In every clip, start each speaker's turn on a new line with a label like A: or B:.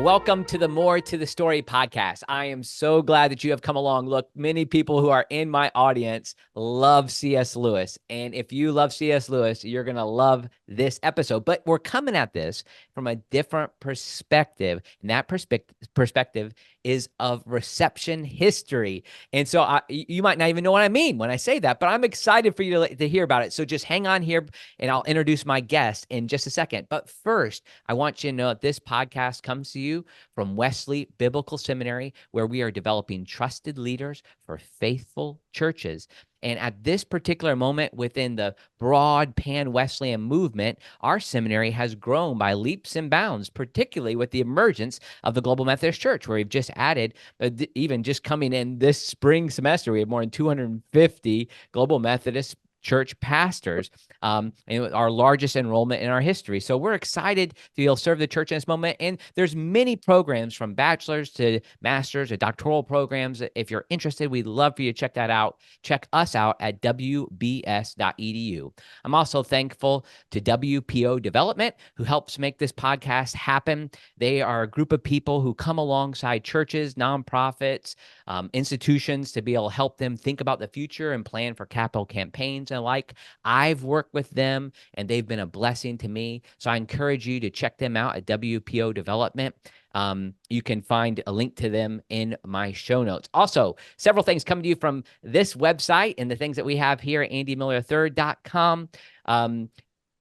A: Welcome to the More to the Story podcast. I am so glad that you have come along. Look, many people who are in my audience love C.S. Lewis. And if you love C.S. Lewis, you're going to love this episode. But we're coming at this from a different perspective. And that perspective is of reception history. And so you might not even know what I mean when I say that, but I'm excited for you to hear about it. So just hang on here and I'll introduce my guest in just a second. But first, I want you to know that this podcast comes to you from Wesley Biblical Seminary, where we are developing trusted leaders for faithful churches. And at this particular moment within the broad pan-Wesleyan movement, our seminary has grown by leaps and bounds, particularly with the emergence of the Global Methodist Church, where we've just added, even just coming in this spring semester, we have more than 250 Global Methodist Church pastors, and our largest enrollment in our history. So we're excited to be able to serve the church in this moment. And there's many programs from bachelor's to master's to doctoral programs. If you're interested, we'd love for you to check that out. Check us out at wbs.edu. I'm also thankful to WPO Development, who helps make this podcast happen. They are a group of people who come alongside churches, nonprofits, institutions to be able to help them think about the future and plan for capital campaigns and like. I've worked with them and they've been a blessing to me. So I encourage you to check them out at WPO Development. You can find a link to them in my show notes. Also, several things come to you from this website and the things that we have here at andymiller3rd.com.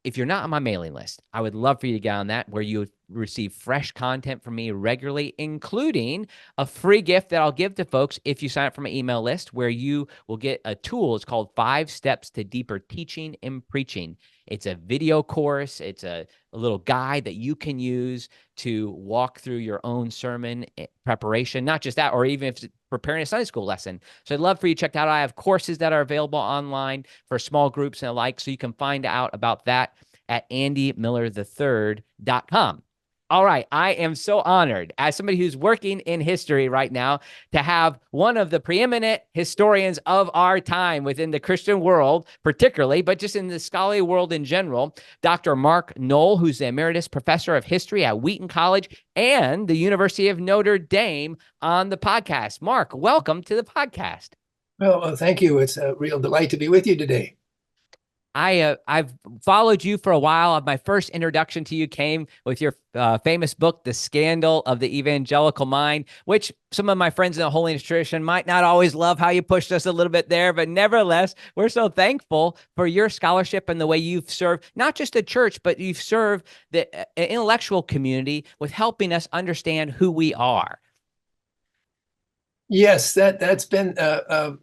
A: If you're not on my mailing list, I would love for you to get on that, where you receive fresh content from me regularly, including a free gift that I'll give to folks if you sign up for my email list, where you will get a tool. It's called 5 Steps to Deeper Teaching and Preaching. It's a video course. It's a little guide that you can use to walk through your own sermon preparation, not just that, or even if it's preparing a Sunday school lesson. So I'd love for you to check that out. I have courses that are available online for small groups and the like, so you can find out about that at andymiller3rd.com. All right, I am so honored as somebody who's working in history right now to have one of the preeminent historians of our time within the Christian world, particularly, but just in the scholarly world in general, Dr. Mark Noll, who's the Emeritus Professor of History at Wheaton College and the University of Notre Dame, on the podcast. Mark, welcome to the podcast.
B: Well, thank you. It's a real delight to be with you today.
A: I've followed you for a while. My first introduction to you came with your famous book, The Scandal of the Evangelical Mind, which some of my friends in the holiness tradition might not always love how you pushed us a little bit there, but nevertheless, we're so thankful for your scholarship and the way you've served not just the church, but you've served the intellectual community with helping us understand who we are.
B: Yes, that's been a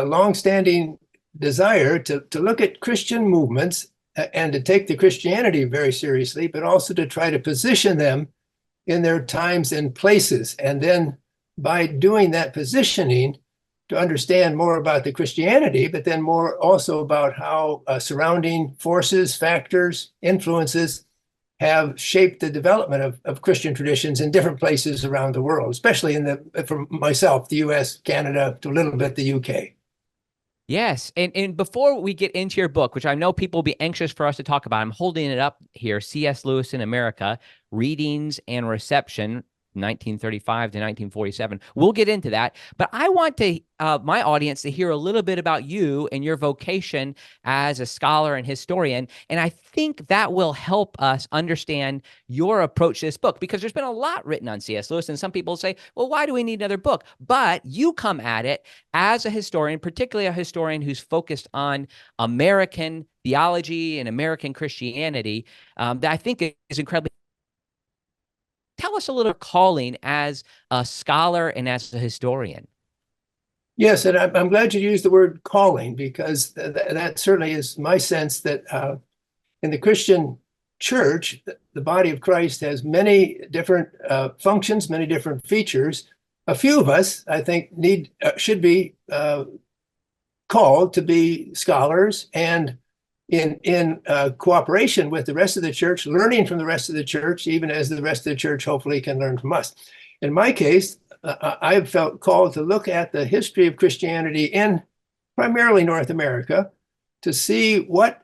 B: longstanding desire to look at Christian movements and to take the Christianity very seriously, but also to try to position them in their times and places. And then by doing that positioning, to understand more about the Christianity, but then more also about how surrounding forces, factors, influences have shaped the development of Christian traditions in different places around the world, especially for myself, the US, Canada, to a little bit the UK.
A: Yes. And before we get into your book, which I know people will be anxious for us to talk about, I'm holding it up here, C.S. Lewis in America, Readings and Reception, 1935 to 1947. We'll get into that. But I want my audience to hear a little bit about you and your vocation as a scholar and historian. And I think that will help us understand your approach to this book, because there's been a lot written on C.S. Lewis. And some people say, well, why do we need another book? But you come at it as a historian, particularly a historian who's focused on American theology and American Christianity, that I think is incredibly. Tell us a little calling as a scholar and as a historian.
B: Yes, and I'm glad you used the word calling, because that certainly is my sense that in the Christian church, the body of Christ has many different functions, many different features. A few of us, I think, should be called to be scholars and in cooperation with the rest of the church, learning from the rest of the church, even as the rest of the church hopefully can learn from us. In my case, I've felt called to look at the history of Christianity in primarily North America to see what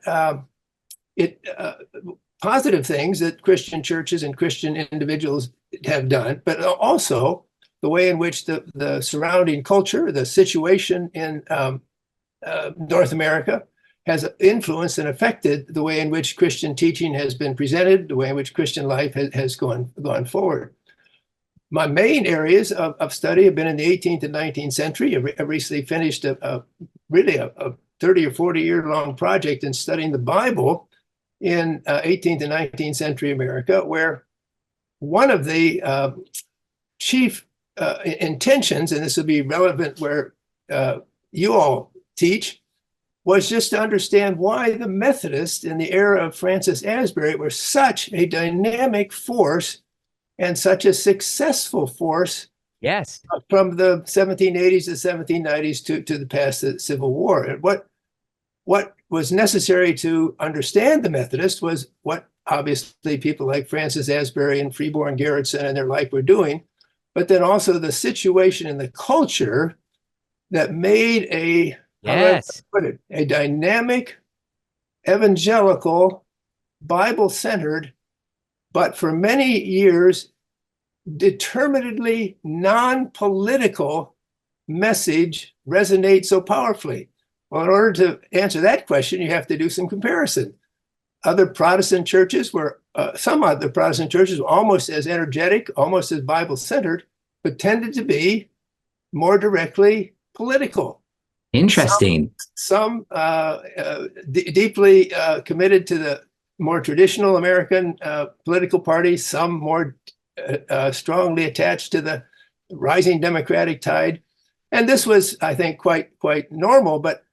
B: positive things that Christian churches and Christian individuals have done, but also the way in which the surrounding culture, the situation in North America has influenced and affected the way in which Christian teaching has been presented, the way in which Christian life has gone forward. My main areas of study have been in the 18th and 19th century. I recently finished really a 30 or 40 year long project in studying the Bible in 18th and 19th century America, where one of the chief intentions, and this will be relevant where you all teach, was just to understand why the Methodists in the era of Francis Asbury were such a dynamic force and such a successful force.
A: Yes.
B: From the 1780s to 1790s to the past the Civil War. And what was necessary to understand the Methodists was what obviously people like Francis Asbury and Freeborn Garretson and their like were doing, but then also the situation in the culture that made
A: Yes.
B: a dynamic, evangelical, Bible-centered, but for many years, determinedly non-political message resonate so powerfully? Well, in order to answer that question, you have to do some comparison. Other Protestant churches were, some other Protestant churches were almost as energetic, almost as Bible-centered, but tended to be more directly political.
A: Interesting.
B: Some deeply committed to the more traditional American political parties, some more strongly attached to the rising Democratic tide. And this was, I think, quite normal. But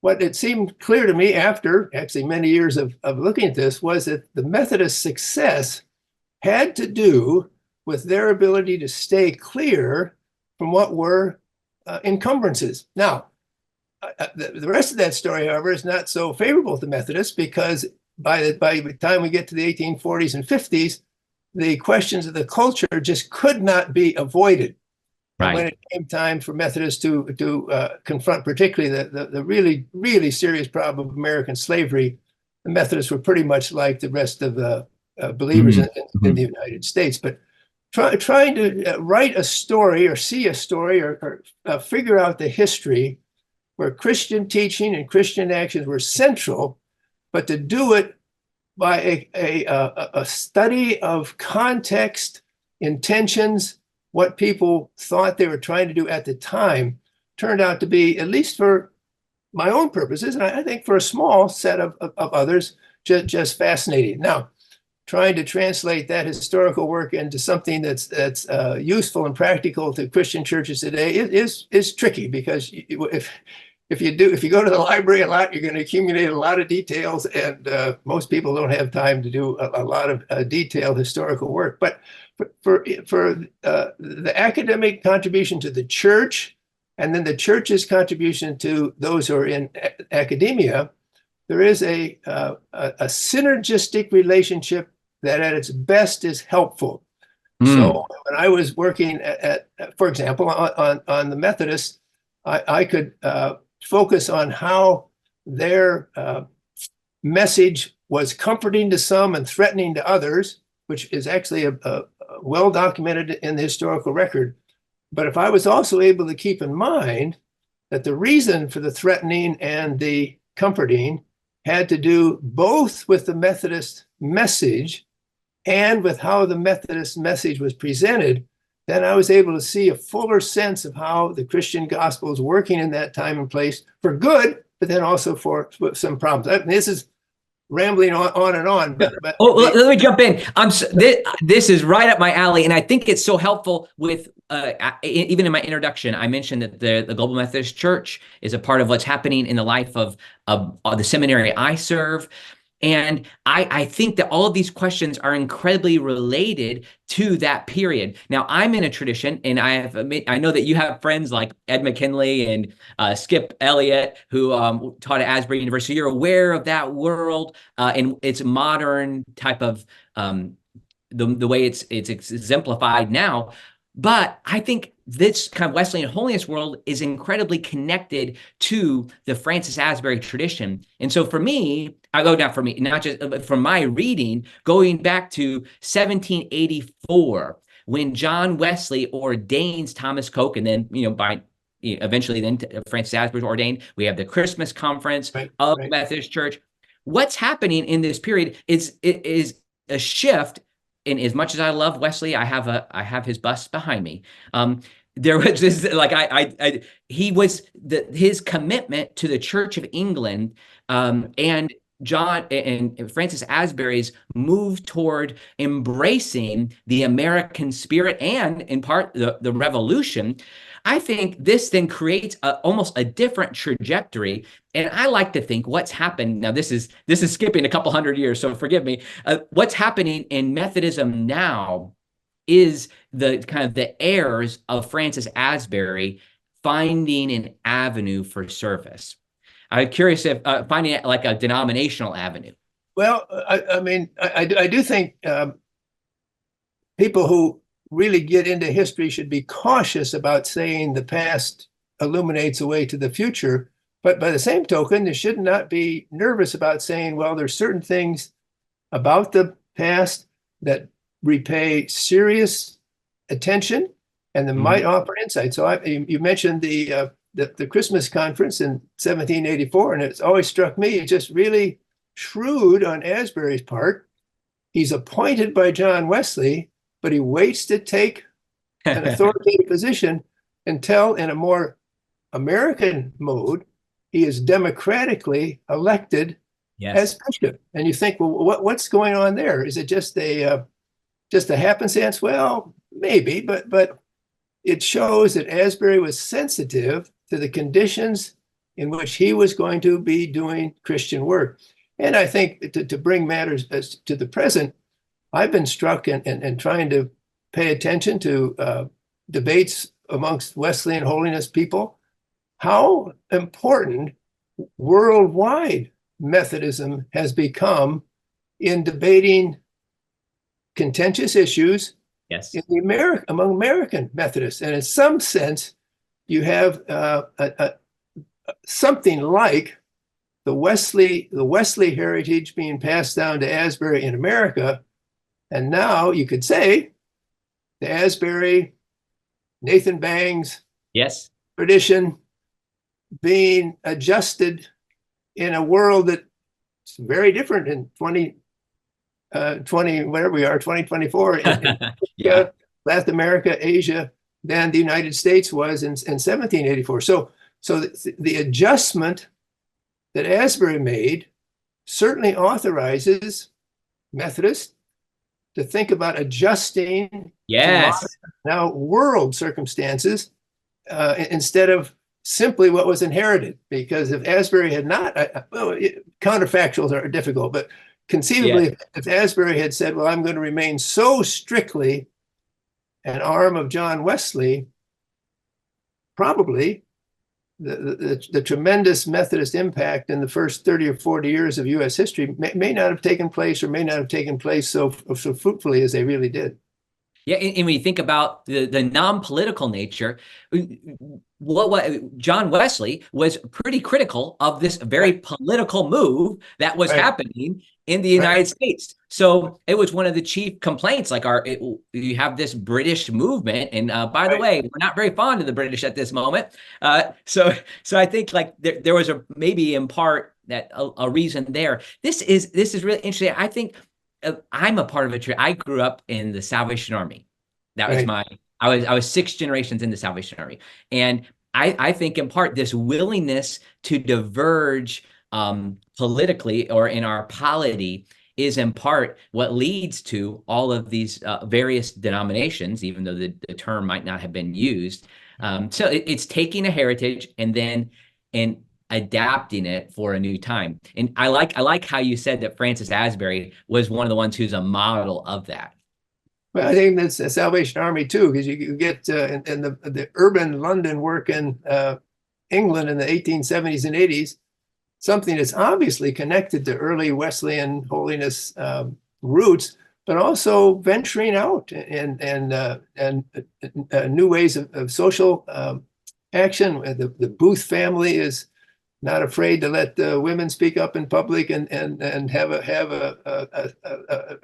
B: what it seemed clear to me after actually many years of looking at this was that the Methodist success had to do with their ability to stay clear from what were encumbrances. Now, the rest of that story, however, is not so favorable to Methodists, because by the time we get to the 1840s and 50s, the questions of the culture just could not be avoided. Right. And when it came time for Methodists to confront particularly the really, really serious problem of American slavery, the Methodists were pretty much like the rest of the believers in the United States. But trying to write a story or see a story or figure out the history where Christian teaching and Christian actions were central, but to do it by a study of context, intentions, what people thought they were trying to do at the time, turned out to be, at least for my own purposes, and I think for a small set of others, just fascinating. Now, trying to translate that historical work into something that's useful and practical to Christian churches today is tricky, because if you go to the library a lot, you're going to accumulate a lot of details, and most people don't have time to do a lot of detailed historical work. But for the academic contribution to the church, and then the church's contribution to those who are in academia, there is a synergistic relationship that at its best is helpful. So when I was working for example, on the Methodists, I could focus on how their message was comforting to some and threatening to others, which is actually well documented in the historical record. But if I was also able to keep in mind that the reason for the threatening and the comforting had to do both with the Methodist message and with how the Methodist message was presented, then I was able to see a fuller sense of how the Christian gospel is working in that time and place for good, but then also for some problems. I mean, this is rambling on and on. But
A: let me jump in. This is right up my alley, and I think it's so helpful with even in my introduction, I mentioned that the Global Methodist Church is a part of what's happening in the life of the seminary I serve. And I think that all of these questions are incredibly related to that period. Now, I'm in a tradition, and I know that you have friends like Ed McKinley and Skip Elliott, who taught at Asbury University. You're aware of that world and its modern type of the way it's exemplified now. But I think this kind of Wesleyan holiness world is incredibly connected to the Francis Asbury tradition. And so for me, I go down for me, not just from my reading, going back to 1784, when John Wesley ordains Thomas Coke, and then, eventually then Francis Asbury is ordained. We have the Christmas conference
B: Right,
A: of the
B: right.
A: Methodist Church. What's happening in this period is a shift. And as much as I love Wesley, I have his bust behind me. Um, there was this like he was his commitment to the Church of England, and John and Francis Asbury's move toward embracing the American spirit and in part the revolution. I think this then creates almost a different trajectory. And I like to think what's happened now. This is skipping a couple hundred years, so forgive me. What's happening in Methodism now is the kind of the heirs of Francis Asbury finding an avenue for service. I'm curious if finding it like a denominational avenue.
B: Well, I mean, I do think people who really get into history should be cautious about saying the past illuminates the way to the future. But by the same token, they should not be nervous about saying, well, there's certain things about the past that repay serious attention and that might offer insight. So you mentioned the Christmas conference in 1784, and it's always struck me it's just really shrewd on Asbury's part. He's appointed by John Wesley, but he waits to take an authoritative position until, in a more American mode, he is democratically elected as
A: Yes.
B: bishop. And you think, well, what's going on there? Is it just a happenstance? Well, maybe, but it shows that Asbury was sensitive to the conditions in which he was going to be doing Christian work. And I think to bring matters to the present, I've been struck in trying to pay attention to debates amongst Wesleyan holiness people, how important worldwide Methodism has become in debating contentious issues
A: Yes.
B: in among American Methodists. And in some sense, you have something like the Wesley heritage being passed down to Asbury in America. And now you could say the Asbury, Nathan Bangs
A: Yes.
B: tradition being adjusted in a world that's very different in 2020, whatever we are, 2024, in
A: Yeah.
B: Latin America, Asia, than the United States was in 1784. So the adjustment that Asbury made certainly authorizes Methodists to think about adjusting to modern,
A: Yes.
B: now world circumstances instead of simply what was inherited. Because if Asbury had not, counterfactuals are difficult, but
A: Yes.
B: conceivably, if Asbury had said, well, I'm going to remain so strictly an arm of John Wesley, probably the tremendous Methodist impact in the first 30 or 40 years of U.S. history may not have taken place, or may not have taken place so fruitfully as they really did.
A: Yeah, and when you think about the non-political nature, what John Wesley was pretty critical of this very political move that was
B: Right,
A: happening in the
B: right,
A: United States. So it was one of the chief complaints, like you have this British movement, and by the
B: right.
A: way, we're not very fond of the British at this moment. So I think like there was maybe in part that a reason there. This is really interesting. I think I'm a part of it. I grew up in the Salvation Army. That was
B: Right.
A: I was 6 generations in the Salvation Army. And I think in part this willingness to diverge politically or in our polity is in part what leads to all of these various denominations, even though the term might not have been used. So it's taking a heritage and adapting it for a new time. And I like how you said that Francis Asbury was one of the ones who's a model of that.
B: Well, I think that's the Salvation Army too, because you get in the urban London work in England in the 1870s and 80s, something that's obviously connected to early Wesleyan holiness roots, but also venturing out and new ways of social action. The Booth family is not afraid to let the women speak up in public and have a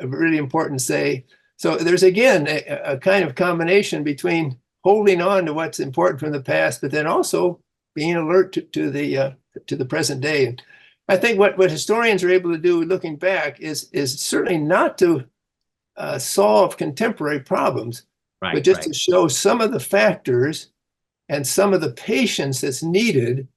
B: really important say. So there's again a kind of combination between holding on to what's important from the past, but then also being alert to the present day. And I think what historians are able to do looking back is certainly not to solve contemporary problems, but just to show some of the factors and some of the patience that's needed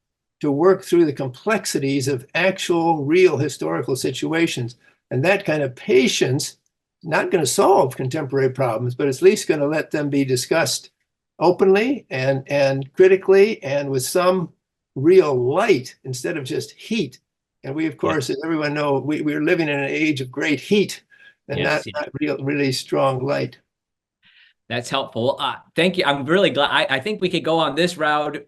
B: to work through the complexities of actual, real historical situations. And that kind of patience, not going to solve contemporary problems, but at least going to let them be discussed openly and critically and with some real light instead of just heat. And we, of course, as everyone knows, we're living in an age of great heat and not really strong light.
A: That's helpful. Thank you. I'm really glad. I think we could go on this road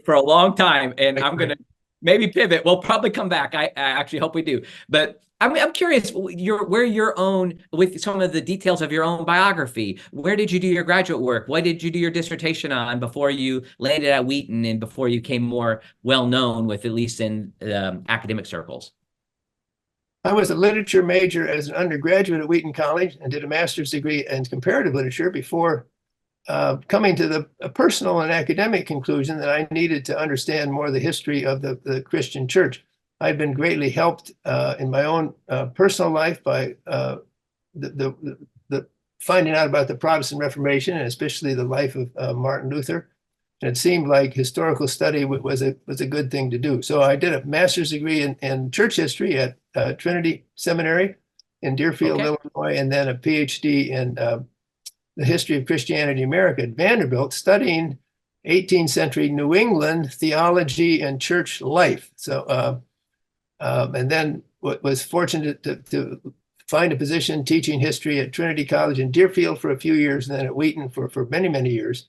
A: for a long time, and I'm going to maybe pivot. We'll probably come back. I actually hope we do. But I'm curious, with some of the details of your own biography, where did you do your graduate work? What did you do your dissertation on before you landed at Wheaton and before you became more well-known with, at least in academic circles?
B: I was a literature major as an undergraduate at Wheaton College and did a master's degree in comparative literature before coming to the personal and academic conclusion that I needed to understand more of the history of the Christian church. I'd been greatly helped in my own personal life by the finding out about the Protestant Reformation, and especially the life of Martin Luther. And it seemed like historical study was a good thing to do. So I did a master's degree in church history at Trinity Seminary in Deerfield, Illinois, and then a PhD in the history of Christianity in America at Vanderbilt, studying 18th century New England theology and church life. So, and then was fortunate to find a position teaching history at Trinity College in Deerfield for a few years, and then at Wheaton for many, many years.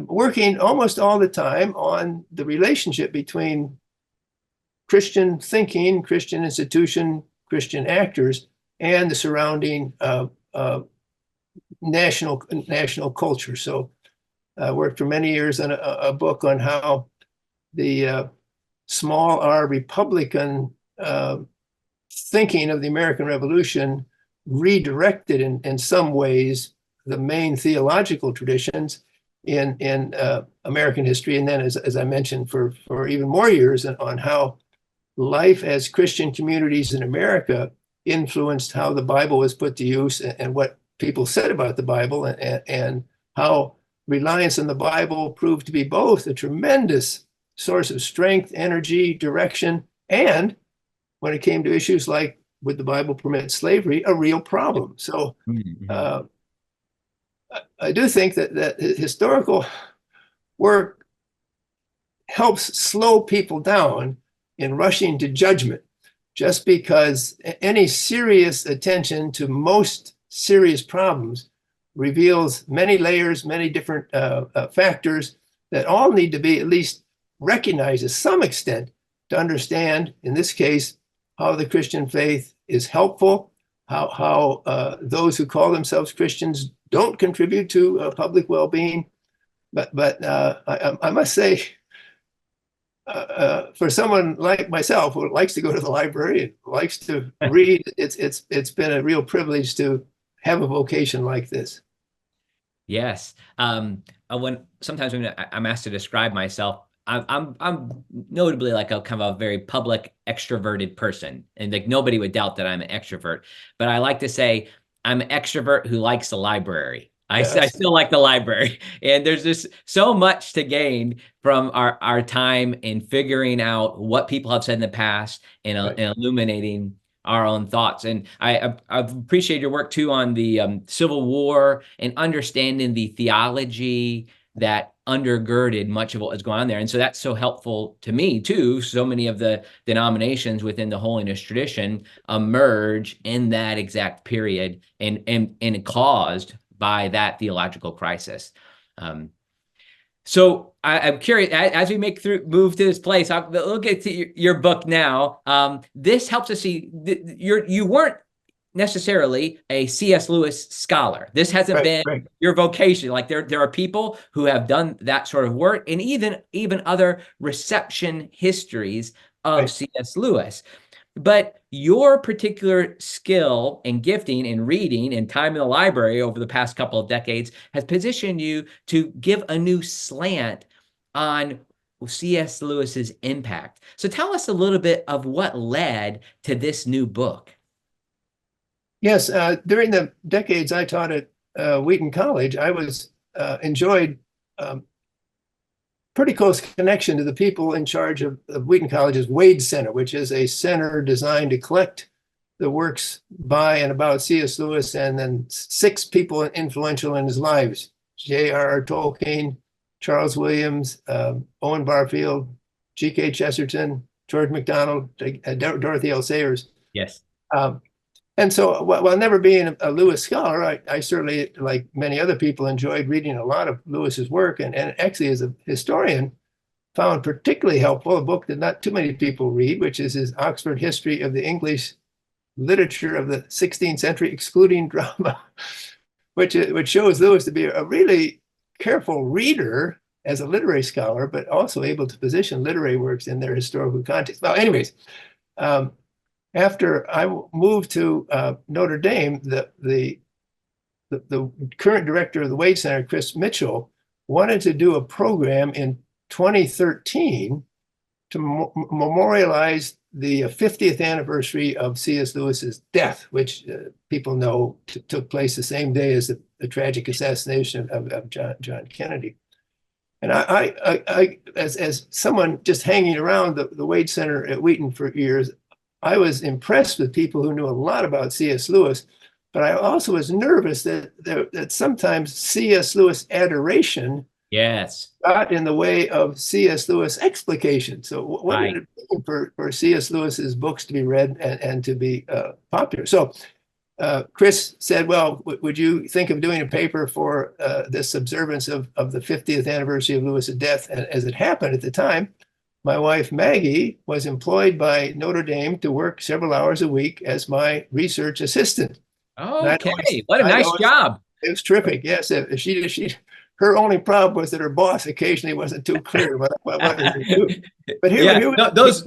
B: Working almost all the time on the relationship between Christian thinking, Christian institution, Christian actors, and the surrounding national culture. So I worked for many years on a book on how the small r Republican thinking of the American Revolution redirected in some ways the main theological traditions in American history, and then as I mentioned for even more years on how life as Christian communities in America influenced how the Bible was put to use and what people said about the Bible, and how reliance on the Bible proved to be both a tremendous source of strength, energy, direction, and when it came to issues like would the Bible permit slavery, a real problem. So I do think that historical work helps slow people down in rushing to judgment, just because any serious attention to most serious problems reveals many layers, many different factors that all need to be at least recognized to some extent to understand, in this case, how the Christian faith is helpful, how those who call themselves Christians don't contribute to public well-being. But I must say, for someone like myself who likes to go to the library and likes to read, it's been a real privilege to have a vocation like this.
A: Yes. Sometimes when I'm asked to describe myself, I'm notably like a kind of a very public extroverted person, and like nobody would doubt that I'm an extrovert. But I like to say I'm an extrovert who likes the library. I still like the library, and there's just so much to gain from our time in figuring out what people have said in the past and illuminating our own thoughts. And I appreciate your work too on the Civil War and understanding the theology that undergirded much of what was going on there. And so that's so helpful to me too. So many of the denominations within the holiness tradition emerge in that exact period and caused by that theological crisis. So I'm curious, as we move to this place, we'll get to your book now. This helps us see you weren't necessarily a C.S. Lewis scholar. This hasn't
B: Right,
A: been
B: right,
A: your vocation. Like there are people who have done that sort of work, and even other reception histories of
B: right.
A: C.S. Lewis. But your particular skill and gifting in reading and time in the library over the past couple of decades has positioned you to give a new slant on C.S. Lewis's impact. So tell us a little bit of what led to this new book.
B: Yes, during the decades I taught at Wheaton College, I enjoyed pretty close connection to the people in charge of Wheaton College's Wade Center, which is a center designed to collect the works by and about C.S. Lewis, and then 6 people influential in his lives: J.R.R. Tolkien, Charles Williams, Owen Barfield, G.K. Chesterton, George MacDonald, Dorothy L. Sayers.
A: Yes.
B: Um, and so, while never being a Lewis scholar, I certainly, like many other people, enjoyed reading a lot of Lewis's work, and actually, as a historian, found particularly helpful a book that not too many people read, which is his Oxford History of the English Literature of the 16th Century, excluding drama, which shows Lewis to be a really careful reader as a literary scholar, but also able to position literary works in their historical context. Well, anyways, after I moved to Notre Dame, the current director of the Wade Center, Chris Mitchell, wanted to do a program in 2013 to memorialize the 50th anniversary of C.S. Lewis's death, which people know took place the same day as the tragic assassination of John Kennedy. And I as someone just hanging around the Wade Center at Wheaton for years, I was impressed with people who knew a lot about C.S. Lewis, but I also was nervous that sometimes C.S. Lewis adoration got in the way of C.S. Lewis explication. So what did it mean for C.S. Lewis's books to be read and to be popular? So Chris said, well, would you think of doing a paper for this observance of the 50th anniversary of Lewis's death? And as it happened at the time, my wife, Maggie, was employed by Notre Dame to work several hours a week as my research assistant.
A: Okay, what a nice job.
B: It was terrific. Yes, her only problem was that her boss occasionally wasn't too clear about what her to do. But
A: those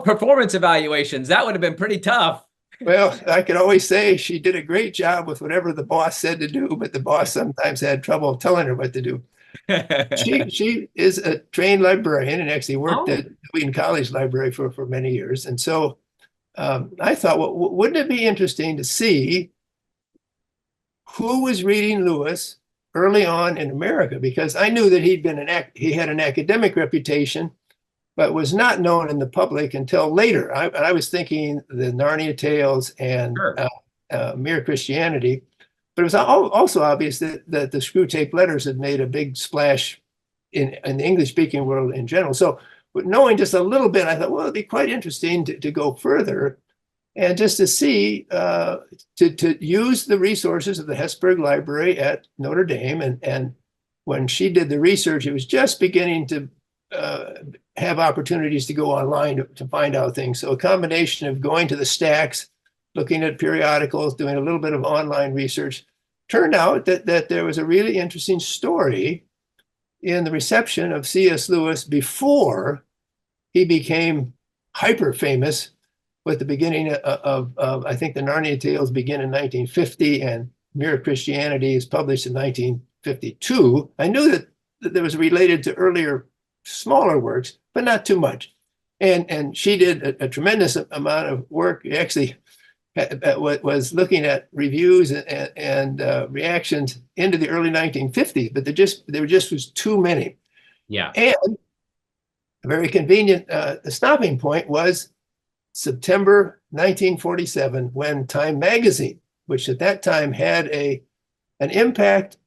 A: performance evaluations, that would have been pretty tough.
B: Well, I could always say she did a great job with whatever the boss said to do, but the boss sometimes had trouble telling her what to do. She is a trained librarian and actually worked at Wheaton College Library for many years. And so I thought, well, wouldn't it be interesting to see who was reading Lewis early on in America? Because I knew that he had an academic reputation, but was not known in the public until later. I was thinking the Narnia Tales and Mere Christianity. But it was also obvious that the Screwtape Letters had made a big splash in the English-speaking world in general. So knowing just a little bit, I thought, well, it'd be quite interesting to go further and just to see, to use the resources of the Hesburgh Library at Notre Dame. And when she did the research, it was just beginning to have opportunities to go online to find out things. So a combination of going to the stacks, looking at periodicals, doing a little bit of online research, turned out that there was a really interesting story in the reception of C.S. Lewis before he became hyper famous with the beginning of I think the Narnia Tales begin in 1950 and Mere Christianity is published in 1952. I knew that there was related to earlier smaller works, but not too much. And she did a tremendous amount of work. Actually, was looking at reviews and reactions into the early 1950s, but there just was too many.
A: Yeah.
B: And a very convenient stopping point was September 1947, when Time magazine, which at that time had an impact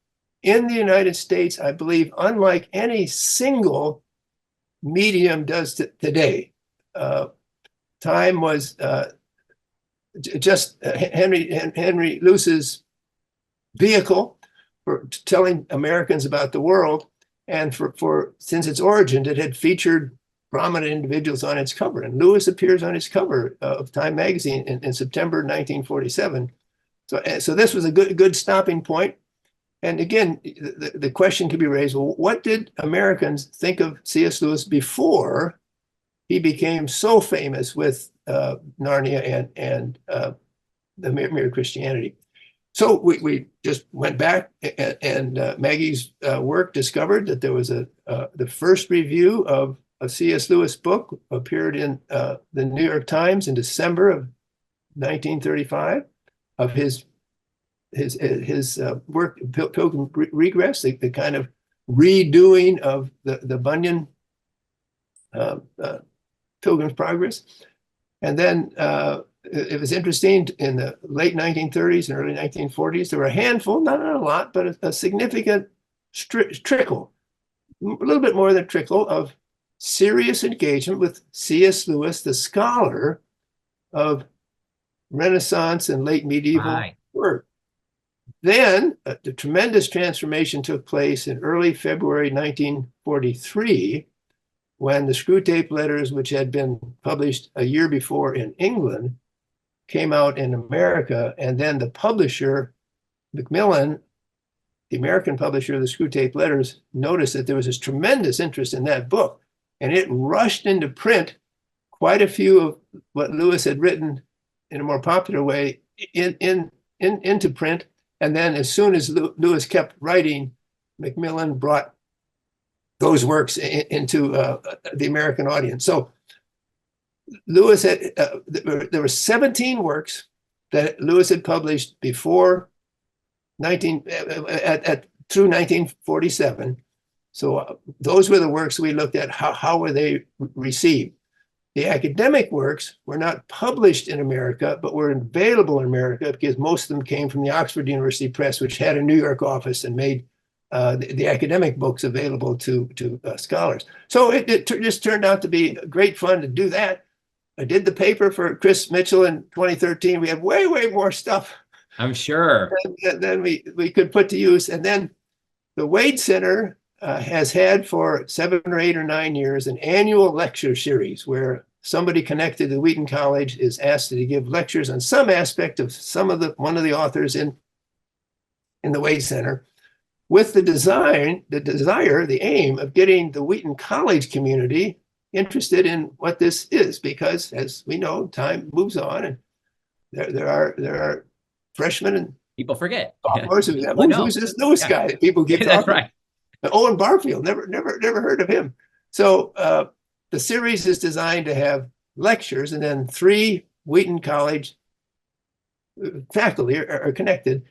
B: in the United States, I believe, unlike any single medium does today. Time was just Henry Luce's vehicle for telling Americans about the world, and for since its origin, it had featured prominent individuals on its cover. And Lewis appears on its cover of Time magazine in September 1947. So this was a good stopping point. And again, the question could be raised, well, what did Americans think of C.S. Lewis before he became so famous with Narnia and the Mere Christianity? So we just went back, and Maggie's work discovered that there was the first review of a C.S. Lewis book appeared in the New York Times in December of 1935 of his work, Pilgrim Regress, the kind of redoing of the Bunyan Pilgrim's Progress. And then it was interesting, in the late 1930s and early 1940s, there were a handful, not a lot, but a significant trickle, a little bit more than a trickle, of serious engagement with C.S. Lewis, the scholar of Renaissance and late medieval work. Then the tremendous transformation took place in early February 1943, when the Screwtape Letters, which had been published a year before in England, came out in America. And then the publisher, Macmillan, the American publisher of the Screwtape Letters, noticed that there was this tremendous interest in that book, and it rushed into print quite a few of what Lewis had written in a more popular way into print. And then as soon as Lewis kept writing, Macmillan brought those works into the American audience. So Lewis had, there were 17 works that Lewis had published before through 1947. So those were the works we looked at. How were they received? The academic works were not published in America, but were available in America because most of them came from the Oxford University Press, which had a New York office and made the academic books available to scholars. So it just turned out to be great fun to do that. I did the paper for Chris Mitchell in 2013. We have way more stuff,
A: I'm sure,
B: than we could put to use. And then the Wade Center has had for 7 or 8 or 9 years an annual lecture series where somebody connected to Wheaton College is asked to give lectures on some aspect of one of the authors in the Wade Center, with the aim of getting the Wheaton College community interested in what this is, because as we know, time moves on, and there are freshmen and
A: people forget.
B: Who's this Lewis guy that people keep talking about?
A: Right.
B: Owen Barfield, never heard of him. So the series is designed to have lectures, and then 3 Wheaton College faculty are connected,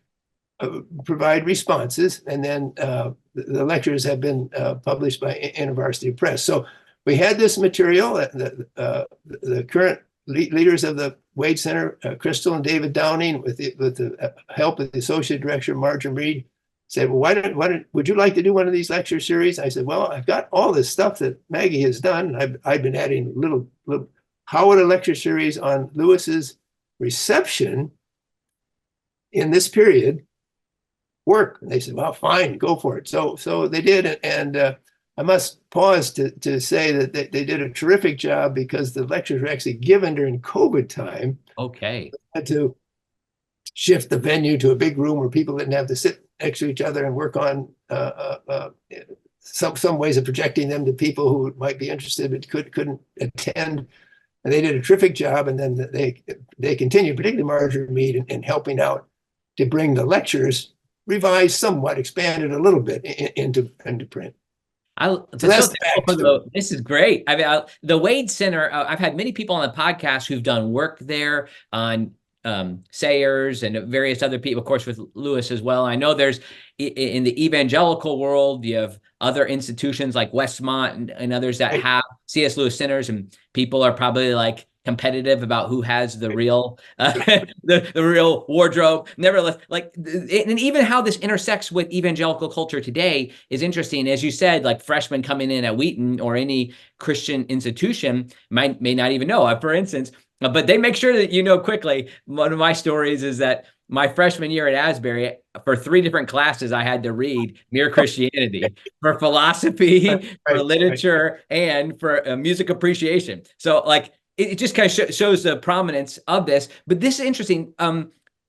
B: provide responses, and then the lectures have been published by InterVarsity Press. So we had this material. The current leaders of the Wade Center, Crystal and David Downing, with the help of the Associate Director, Marjorie Reed, said, well, would you like to do one of these lecture series? I said, well, I've got all this stuff that Maggie has done. I've been adding little, how would a lecture series on Lewis's reception in this period work? And they said, well, fine, go for it. So they did. And I must pause to say that they did a terrific job, because the lectures were actually given during COVID time.
A: Okay.
B: Had to shift the venue to a big room where people didn't have to sit next to each other and work on some ways of projecting them to people who might be interested but couldn't attend. And they did a terrific job. And then they continued, particularly Marjorie Mead, in helping out to bring the lectures revised somewhat, expanded a little bit into print.
A: This is great. I mean, the Wade Center, I've had many people on the podcast who've done work there on Sayers and various other people, of course, with Lewis as well. I know there's, in the evangelical world, you have other institutions like Westmont and others that have C.S. Lewis centers, and people are probably like competitive about who has the real the real wardrobe. Nevertheless, like, and even how this intersects with evangelical culture today is interesting. As you said, like, freshmen coming in at Wheaton or any Christian institution may not even know. For instance, but they make sure that you know quickly. One of my stories is that my freshman year at Asbury, for 3 different classes, I had to read Mere Christianity for philosophy, for
B: Right, right.
A: literature, and for music appreciation. So, like, it just kind of shows the prominence of this. But this is interesting.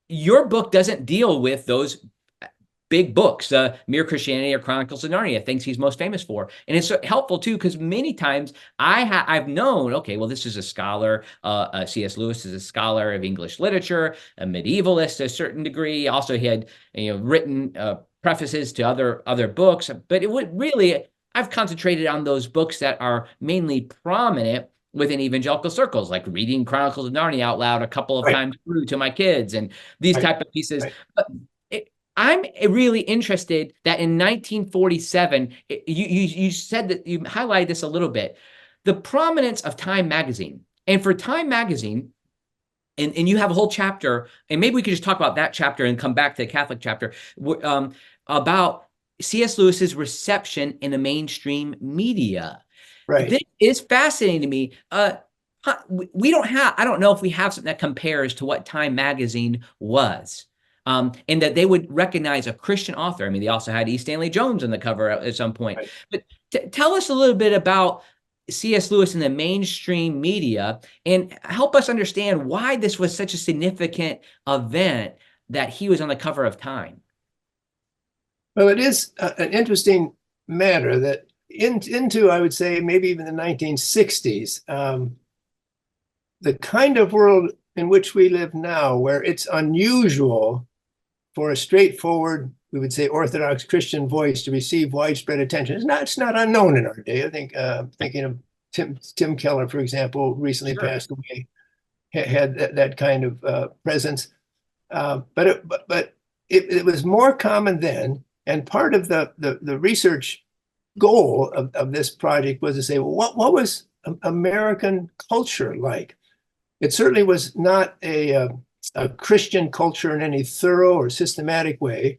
A: Your book doesn't deal with those big books, Mere Christianity or Chronicles of Narnia, things he's most famous for. And it's helpful too, because many times I've known, okay, well, this is a scholar. C.S. Lewis is a scholar of English literature, a medievalist to a certain degree. Also, he had written prefaces to other books. But it would really, I've concentrated on those books that are mainly prominent within evangelical circles, like reading Chronicles of Narnia out loud a couple of
B: Right,
A: times through to my kids and these
B: right,
A: type of pieces.
B: right.
A: But I'm really interested that in 1947, you said that you highlighted this a little bit, the prominence of Time magazine. And for Time magazine, and you have a whole chapter, and maybe we could just talk about that chapter and come back to the Catholic chapter, about C.S. Lewis's reception in the mainstream media.
B: Right.
A: This is fascinating to me. We don't have, I don't know if we have something that compares to what Time magazine was. And that they would recognize a Christian author. I mean, they also had E. Stanley Jones on the cover at some point.
B: Right.
A: But tell us a little bit about C.S. Lewis in the mainstream media and help us understand why this was such a significant event that he was on the cover of Time.
B: Well, it is an interesting matter that into, I would say, maybe even the 1960s, the kind of world in which we live now, where it's unusual for a straightforward, we would say, Orthodox Christian voice to receive widespread attention. It's not unknown in our day. I think thinking of Tim Keller, for example, recently
A: Sure.
B: passed away, had that kind of presence. But it was more common then, and part of the research goal of this project was to say, well, what was American culture like? It certainly was not a Christian culture in any thorough or systematic way,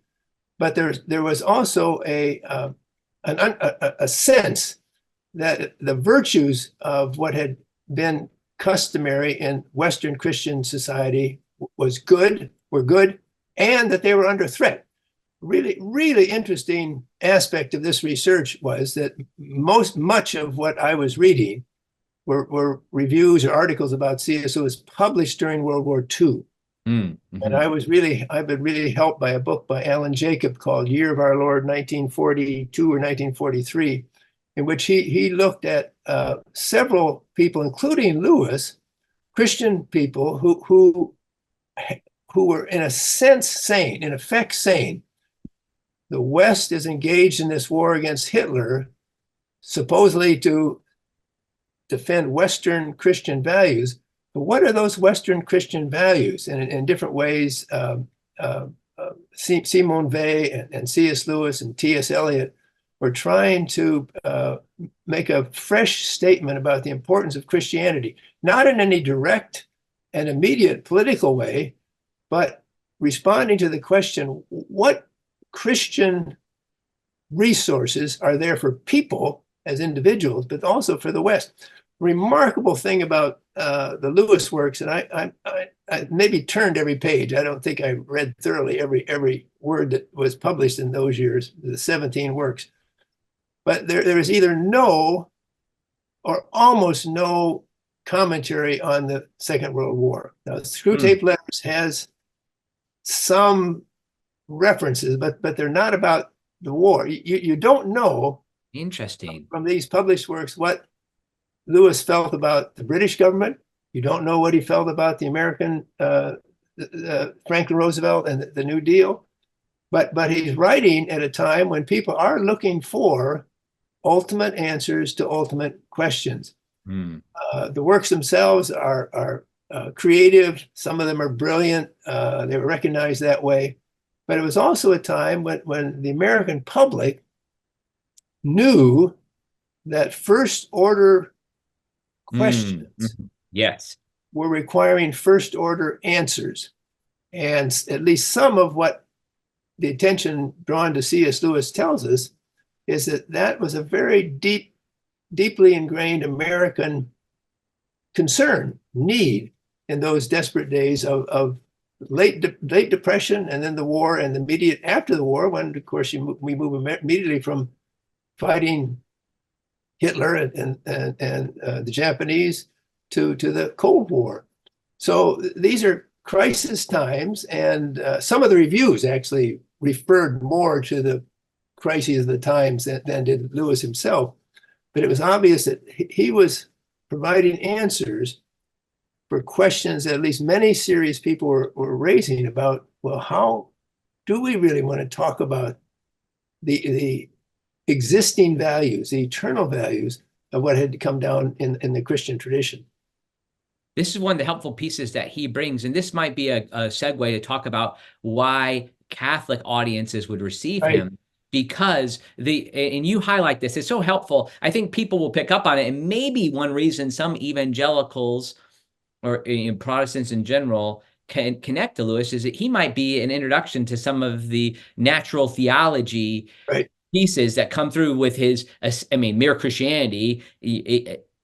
B: but there was also a sense that the virtues of what had been customary in Western Christian society were good, and that they were under threat. Really, really interesting aspect of this research was that much of what I was reading were reviews or articles about C.S. Lewis published during World War II.
A: Mm-hmm.
B: And I've been really helped by a book by Alan Jacob called Year of Our Lord 1942 or 1943, in which he looked at several people, including Lewis, Christian people who were in a sense saying, in effect saying, the West is engaged in this war against Hitler, supposedly to defend Western Christian values. But what are those Western Christian values? And in different ways, Simone Weil and C.S. Lewis and T.S. Eliot were trying to make a fresh statement about the importance of Christianity, not in any direct and immediate political way, but responding to the question, what Christian resources are there for people as individuals, but also for the West? Remarkable thing about the Lewis works, and I maybe turned every page. I don't think I read thoroughly every word that was published in those years, the 17 works. But there is either no or almost no commentary on the Second World War. Now, Screwtape Letters has some references, but they're not about the war. You don't know.
A: Interesting.
B: From these published works what Lewis felt about the British government. You don't know what he felt about the American Franklin Roosevelt and the New Deal. But he's writing at a time when people are looking for ultimate answers to ultimate questions. The works themselves are creative. Some of them are brilliant. They were recognized that way. But it was also a time when the American public knew that first order questions
A: yes,
B: were requiring first order answers. And at least some of what the attention drawn to C.S. Lewis tells us is that was a very deeply ingrained American concern, need in those desperate days of late Depression, and then the war, and the immediate after the war, when of course we move immediately from fighting Hitler and the Japanese to the Cold War. So these are crisis times, and some of the reviews actually referred more to the crises of the times than did Lewis himself. But it was obvious that he was providing answers for questions that at least many serious people were raising about, well, how do we really want to talk about the existing values, the eternal values of what had come down in the Christian tradition?
A: This is one of the helpful pieces that he brings, and this might be a segue to talk about why Catholic audiences would receive him. Because and you highlight this, it's so helpful. I think people will pick up on it. And maybe one reason some evangelicals or Protestants in general can connect to Lewis is that he might be an introduction to some of the natural theology pieces that come through with his, I mean, Mere Christianity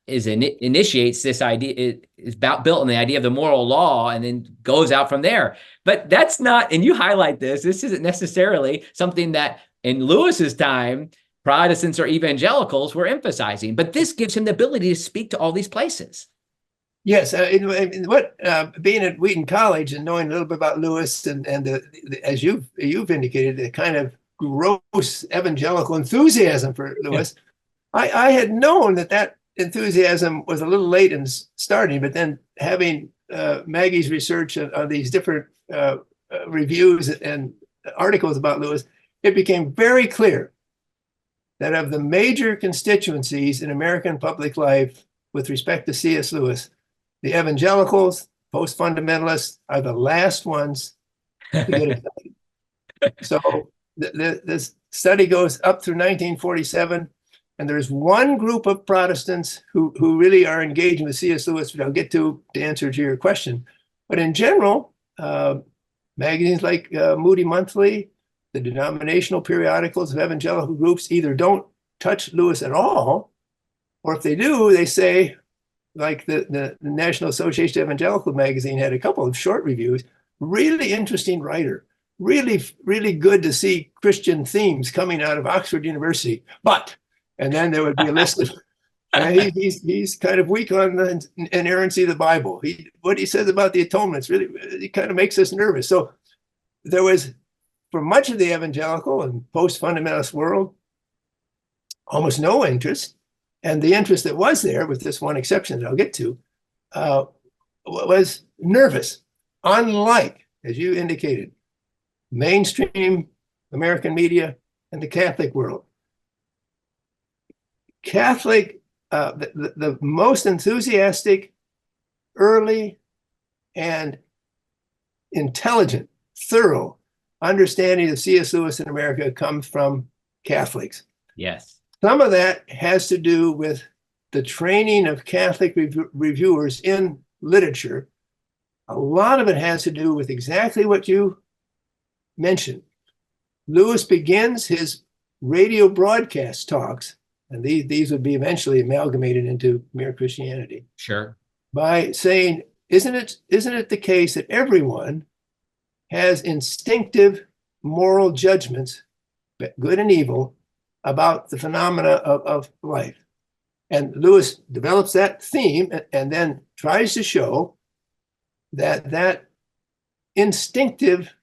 A: initiates this idea, it is built on the idea of the moral law and then goes out from there. But that's not, and you highlight this isn't necessarily something that in Lewis's time, Protestants or evangelicals were emphasizing, but this gives him the ability to speak to all these places.
B: Yes, being at Wheaton College and knowing a little bit about Lewis and as you've indicated, the kind of gross evangelical enthusiasm for Lewis, I had known that enthusiasm was a little late in starting, but then having Maggie's research on these different reviews and articles about Lewis, it became very clear that of the major constituencies in American public life with respect to C.S. Lewis, the evangelicals, post-fundamentalists are the last ones to get excited. So this study goes up through 1947, and there's one group of Protestants who really are engaging with C.S. Lewis, which I'll get to answer to your question. But in general, magazines like Moody Monthly, the denominational periodicals of evangelical groups either don't touch Lewis at all, or if they do, they say, like the National Association of Evangelical magazine had a couple of short reviews, really interesting writer, really, really good to see Christian themes coming out of Oxford University. But, and then there would be a list of, he's kind of weak on the inerrancy of the Bible. What he says about the atonements really, it kind of makes us nervous. So there was, for much of the evangelical and post-fundamentalist world, almost no interest. And the interest that was there, with this one exception that I'll get to, was nervous, unlike, as you indicated, mainstream American media and the Catholic world. Catholic, the most enthusiastic, early, and intelligent, thorough understanding of C.S. Lewis in America comes from Catholics.
A: Yes.
B: Some of that has to do with the training of Catholic reviewers in literature. A lot of it has to do with exactly what you mentioned. Lewis begins his radio broadcast talks, and these would be eventually amalgamated into Mere Christianity.
A: Sure. By
B: saying, isn't it the case that everyone has instinctive moral judgments, good and evil, about the phenomena of life? And Lewis develops that theme and then tries to show that instinctive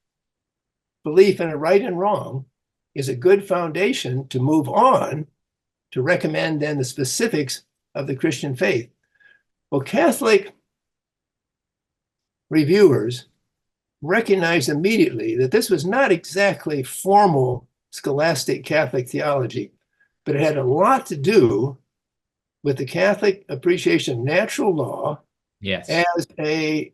B: belief in a right and wrong is a good foundation to move on to recommend then the specifics of the Christian faith. Well, Catholic reviewers recognized immediately that this was not exactly formal scholastic Catholic theology, but it had a lot to do with the Catholic appreciation of natural law as a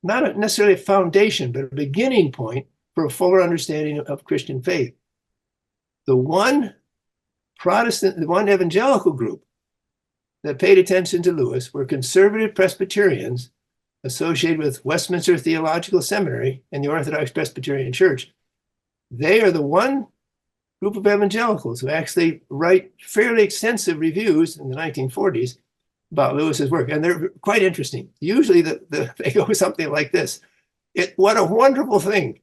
B: not necessarily a foundation, but a beginning point for a fuller understanding of Christian faith. The one evangelical group that paid attention to Lewis were conservative Presbyterians associated with Westminster Theological Seminary and the Orthodox Presbyterian Church. They are the one group of evangelicals who actually write fairly extensive reviews in the 1940s about Lewis's work, and they're quite interesting. Usually they go something like this. what a wonderful thing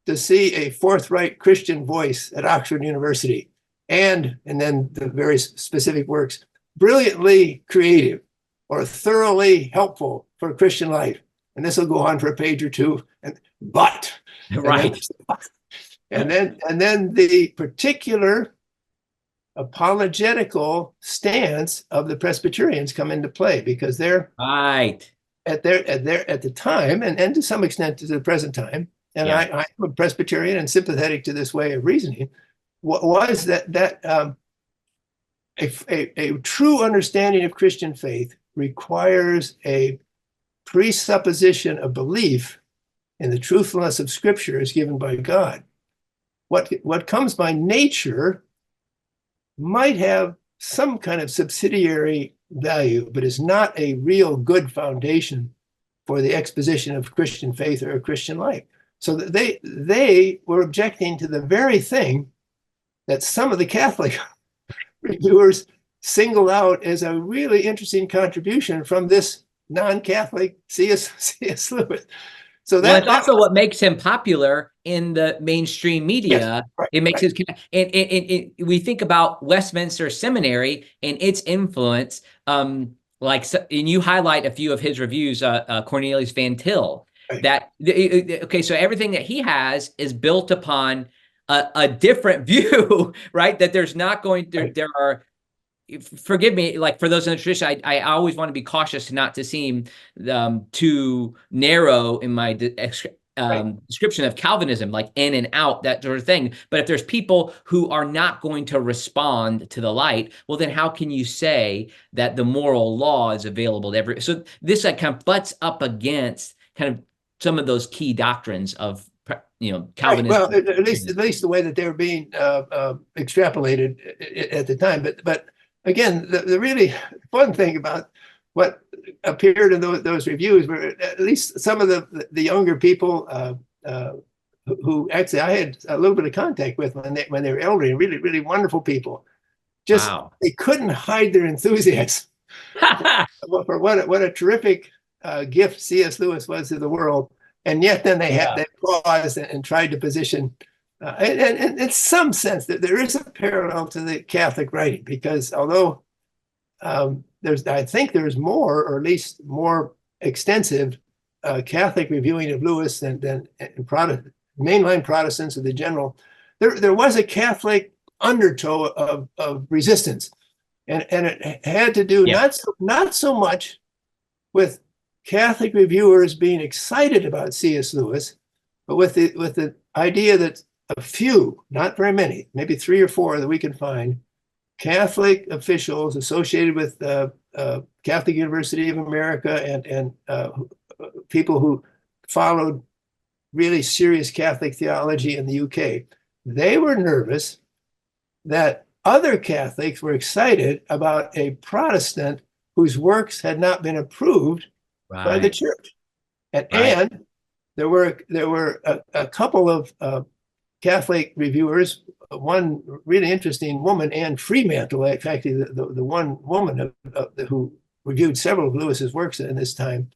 B: to see a forthright Christian voice at Oxford University, and then the various specific works, brilliantly creative or thoroughly helpful for Christian life. And this will go on for a page or two. And but
A: Right.
B: and then the particular apologetical stance of the Presbyterians come into play, because they're
A: Right.
B: at the time, and to some extent to the present time, and
A: Yeah.
B: I'm a Presbyterian and sympathetic to this way of reasoning, was that a true understanding of Christian faith requires a presupposition of belief in the truthfulness of Scripture as given by God. What comes by nature might have some kind of subsidiary value, but is not a real good foundation for the exposition of Christian faith or a Christian life. So they were objecting to the very thing that some of the Catholic reviewers singled out as a really interesting contribution from this non-Catholic C.S. Lewis. So
A: Well, it's also what makes him popular in the mainstream media.
B: Yes, right,
A: It makes
B: right.
A: and we think about Westminster Seminary and its influence. And you highlight a few of his reviews, Cornelius Van Til.
B: Right.
A: Okay, so everything that he has is built upon a different view, right? That there's not going there.
B: Right.
A: There are, forgive me, like for those in the tradition, I always want to be cautious not to seem too narrow in my description of Calvinism, like in and out, that sort of thing. But if there's people who are not going to respond to the light, well, then how can you say that the moral law is available to every? So this kind of butts up against kind of some of those key doctrines of Calvinism.
B: Right. Well, at least the way that they were being extrapolated at the time. But again, the really fun thing about what appeared in those reviews were at least some of the younger people who actually I had a little bit of contact with when they were elderly, really, really wonderful people. Just
A: Wow.
B: They couldn't hide their enthusiasm for what a terrific gift C.S. Lewis was to the world. And yet then they paused and tried to position, and in some sense that there is a parallel to the Catholic writing, because although I think there's more, or at least more extensive Catholic reviewing of Lewis than mainline Protestants of the general, there was a Catholic undertow of resistance, and it had to do not so much with Catholic reviewers being excited about C.S. Lewis, but with the idea that a few, not very many, maybe 3 or 4 that we can find, Catholic officials associated with Catholic University of America and people who followed really serious Catholic theology in the UK, they were nervous that other Catholics were excited about a Protestant whose works had not been approved by the church. And there were a couple of Catholic reviewers, one really interesting woman, Anne Fremantle, in fact, the one woman who reviewed several of Lewis's works in this time.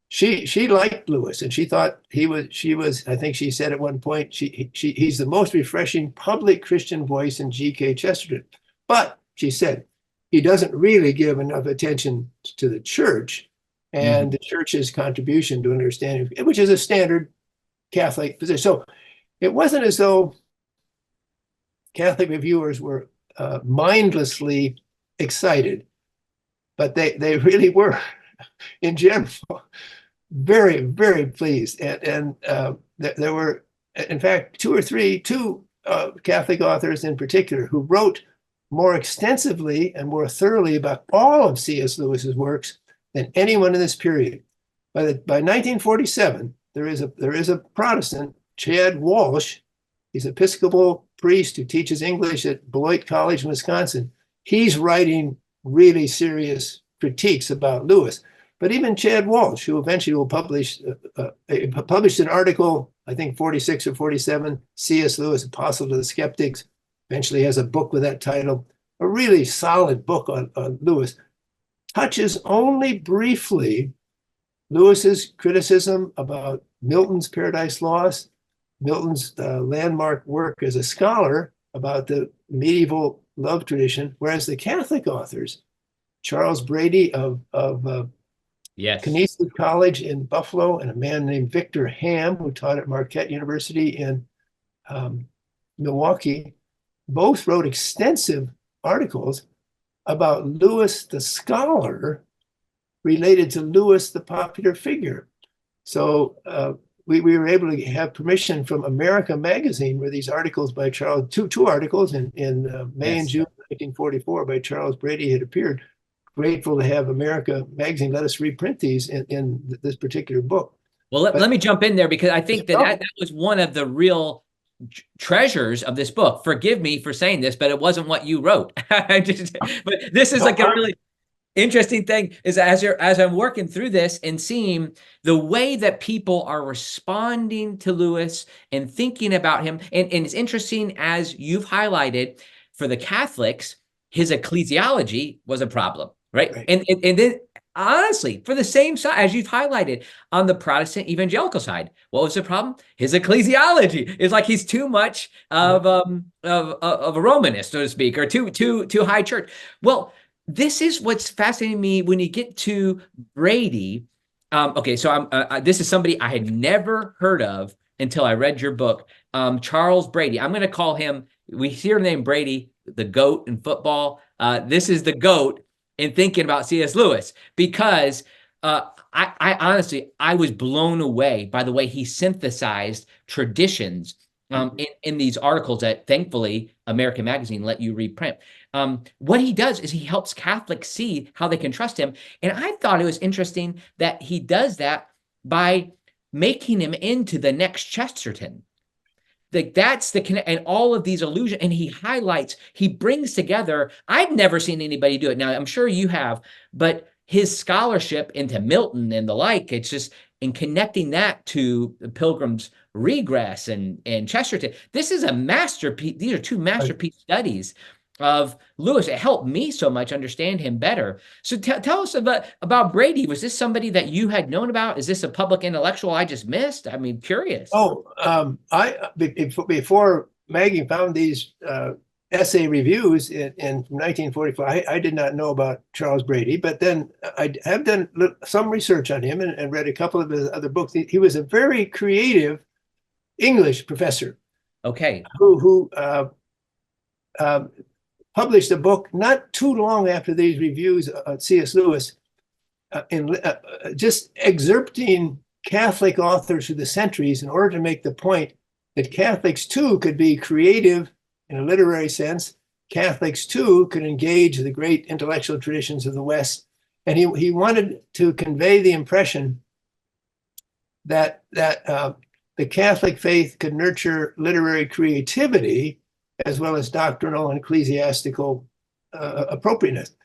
B: She liked Lewis, and she thought she was, I think she said at one point, he's the most refreshing public Christian voice in G.K. Chesterton. But she said, he doesn't really give enough attention to the church and the church's contribution to understanding, which is a standard Catholic position. So it wasn't as though Catholic reviewers were mindlessly excited, but they really were, in general, very, very pleased. And there were, in fact, two Catholic authors in particular who wrote more extensively and more thoroughly about all of C.S. Lewis's works than anyone in this period. By 1947, there is a Protestant, Chad Walsh. He's an Episcopal priest who teaches English at Beloit College in Wisconsin. He's writing really serious critiques about Lewis. But even Chad Walsh, who eventually will published an article, I think 46 or 47, C.S. Lewis, Apostle to the Skeptics, eventually has a book with that title, a really solid book on Lewis, touches only briefly Lewis's criticism about Milton's Paradise Lost, Milton's landmark work as a scholar about the medieval love tradition, whereas the Catholic authors, Charles Brady of
A: Yes.
B: Canisius College in Buffalo, and a man named Victor Ham, who taught at Marquette University in um, Milwaukee, both wrote extensive articles about Lewis the scholar related to Lewis the popular figure. So we were able to have permission from America Magazine, where these articles by Charles, two articles in May and June 1944 by Charles Brady had appeared. Grateful to have America Magazine let us reprint these in this particular book.
A: Well, let me jump in there, because I think that was one of the real treasures of this book. Forgive me for saying this, but it wasn't what you wrote. But this is like a really interesting thing, is as I'm working through this and seeing the way that people are responding to Lewis and thinking about him. And it's interesting, as you've highlighted, for the Catholics, his ecclesiology was a problem, right? And then honestly, for the same side, as you've highlighted, on the Protestant evangelical side, what was the problem? His ecclesiology. It's like he's too much of a Romanist, so to speak, or too high church. Well, this is what's fascinating me when you get to Brady. Okay, so this is somebody I had never heard of until I read your book, Charles Brady. I'm going to call him, we hear the name Brady, the GOAT in football. This is the GOAT in thinking about C.S. Lewis, because I honestly, I was blown away by the way he synthesized traditions in these articles that thankfully American Magazine let you reprint. What he does is he helps Catholics see how they can trust him. And I thought it was interesting that he does that by making him into the next Chesterton. Like, that's the connect, and all of these illusions, and he highlights, he brings together. I've never seen anybody do it. Now, I'm sure you have, but his scholarship into Milton and the like, it's just in connecting that to the Pilgrim's Regress and Chesterton. This is a masterpiece. These are two masterpiece studies of Lewis. It helped me so much understand him better. So tell us about Brady. Was this somebody that you had known about? Is this a public intellectual I just missed? I mean, curious.
B: Before Maggie found these essay reviews in 1944, I did not know about Charles Brady, but then I have done some research on him and read a couple of his other books. He was a very creative English professor.
A: Okay.
B: Who published a book not too long after these reviews on C.S. Lewis, just excerpting Catholic authors through the centuries in order to make the point that Catholics too could be creative in a literary sense. Catholics too could engage the great intellectual traditions of the West. And he wanted to convey the impression that the Catholic faith could nurture literary creativity as well as doctrinal and ecclesiastical appropriateness.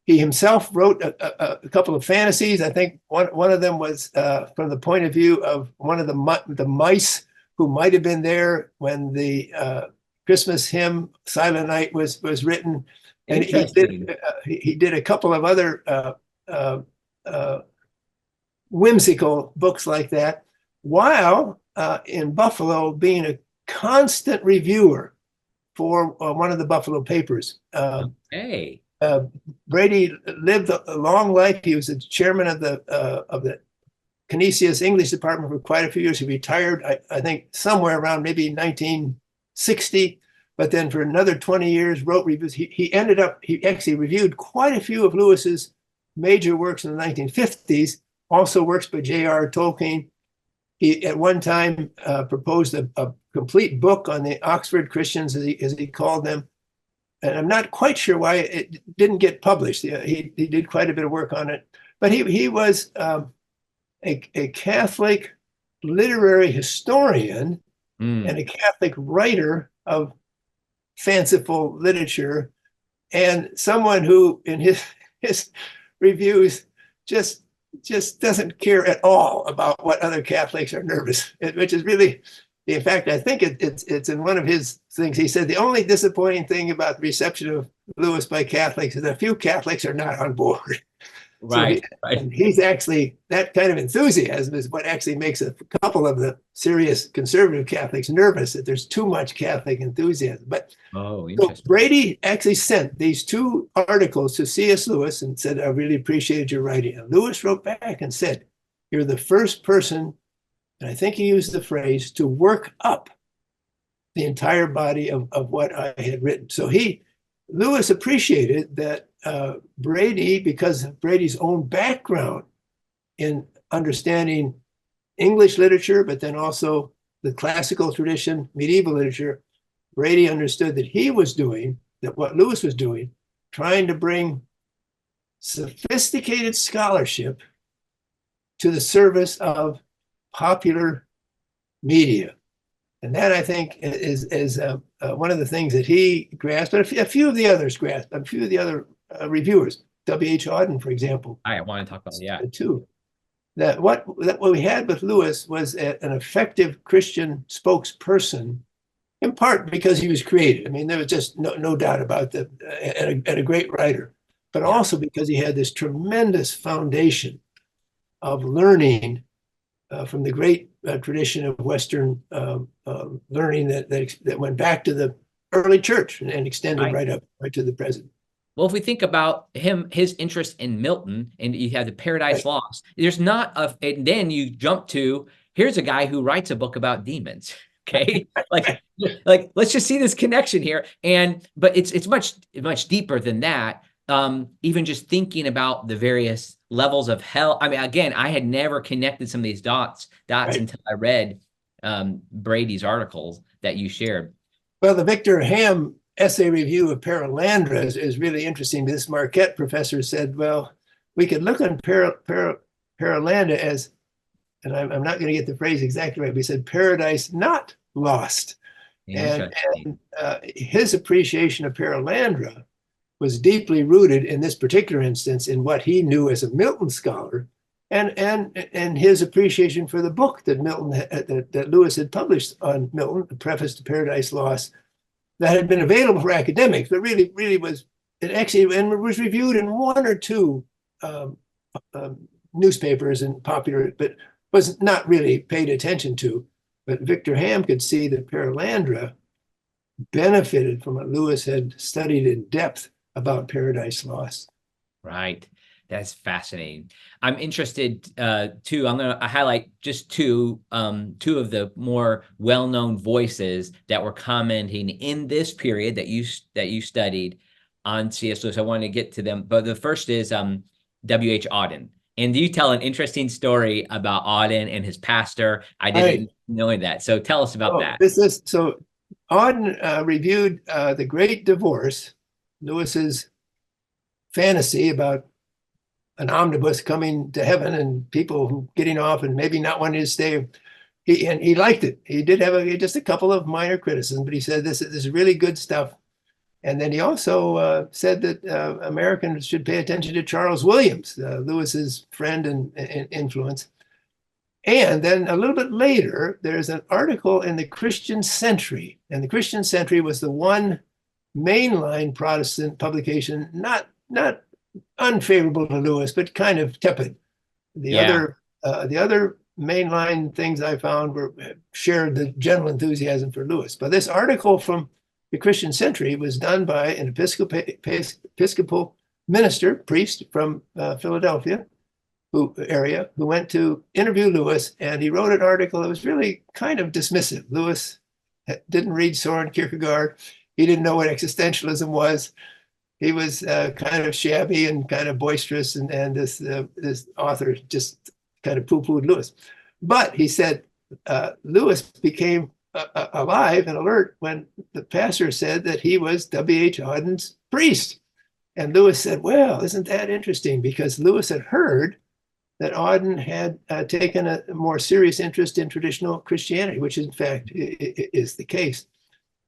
B: He himself wrote a couple of fantasies. I think one of them was from the point of view of one of the mice who might have been there when the Christmas hymn Silent Night was written. And he did a couple of other whimsical books like that, while in Buffalo being a constant reviewer for one of the Buffalo papers. Brady lived a long life. He was the chairman of the Canisius English department for quite a few years. He retired, I think, somewhere around maybe 1960, but then for another 20 years wrote reviews. He actually reviewed quite a few of Lewis's major works in the 1950s, also works by J.R. Tolkien. He at one time proposed a complete book on the Oxford Christians, as he called them. And I'm not quite sure why it didn't get published. He did quite a bit of work on it. But he was a Catholic literary historian and a Catholic writer of fanciful literature, and someone who in his reviews just doesn't care at all about what other Catholics are nervous, which is really, in fact, I think it's in one of his things. He said the only disappointing thing about the reception of Lewis by Catholics is that a few Catholics are not on board. So
A: Right. Right.
B: and he's actually, that kind of enthusiasm is what actually makes a couple of the serious conservative Catholics nervous, that there's too much Catholic enthusiasm. But
A: Oh,
B: so
A: interesting.
B: Brady actually sent these two articles to C.S. Lewis and said, I really appreciated your writing. And Lewis wrote back and said, you're the first person, and I think he used the phrase, to work up the entire body of what I had written. So Lewis appreciated that Brady, because of Brady's own background in understanding English literature, but then also the classical tradition, medieval literature, Brady understood that he was doing, that what Lewis was doing, trying to bring sophisticated scholarship to the service of popular media. And that, I think, is one of the things that he grasped, but a few of the others grasped, a few of the other reviewers, W.H. Auden, for example,
A: I want to talk about, yeah.
B: too. That what we had with Lewis was an effective Christian spokesperson, in part because he was creative. I mean, there was just no doubt about that, and a great writer, but
A: Yeah.
B: also because he had this tremendous foundation of learning from the great tradition of Western learning that went back to the early church and extended
A: Right.
B: right to the present.
A: Well, if we think about his interest in Milton, and you have the Paradise
B: Right.
A: Lost, there's not a, and then you jump to, here's a guy who writes a book about demons. Okay. Like let's just see this connection here. But it's much deeper than that. Even just thinking about the various levels of hell. I mean, again, I had never connected some of these dots
B: Right.
A: until I read Brady's articles that you shared.
B: Well, the Victor Ham essay review of Paralandra is really interesting. This Marquette professor said, well, we could look on Paralandra as, and I'm not going to get the phrase exactly right, but he said paradise not lost. And
A: Interesting.
B: his appreciation of Paralandra was deeply rooted in this particular instance in what he knew as a Milton scholar, and his appreciation for the book that that Lewis had published on Milton, the preface to Paradise Lost, that had been available for academics, but really was, it actually, and was reviewed in one or two newspapers and popular, but was not really paid attention to. But Victor Ham could see that Paralandra benefited from what Lewis had studied in depth about Paradise Lost.
A: Right. That's fascinating. I'm interested too. I'm going to highlight just two of the more well-known voices that were commenting in this period that you studied on C.S. Lewis. I want to get to them, but the first is W.H. Auden. And you tell an interesting story about Auden and his pastor. I didn't know that. So tell us about that.
B: So Auden reviewed The Great Divorce, Lewis's fantasy about an omnibus coming to heaven and people getting off and maybe not wanting to stay. He liked it. He did have just a couple of minor criticisms, but he said this is really good stuff. And then he also said that Americans should pay attention to Charles Williams, Lewis's friend and influence. And then a little bit later, there's an article in the Christian Century, and the Christian Century was the one mainline Protestant publication, not unfavorable to Lewis, but kind of tepid. The other mainline things I found shared the general enthusiasm for Lewis. But this article from the Christian Century was done by an Episcopal minister, priest from Philadelphia area, who went to interview Lewis, and he wrote an article that was really kind of dismissive. Lewis didn't read Soren Kierkegaard. He didn't know what existentialism was. He was kind of shabby and kind of boisterous, and this author just kind of poo-pooed Lewis. But he said Lewis became alive and alert when the pastor said that he was W.H. Auden's priest. And Lewis said, well, isn't that interesting? Because Lewis had heard that Auden had taken a more serious interest in traditional Christianity, which in fact is the case.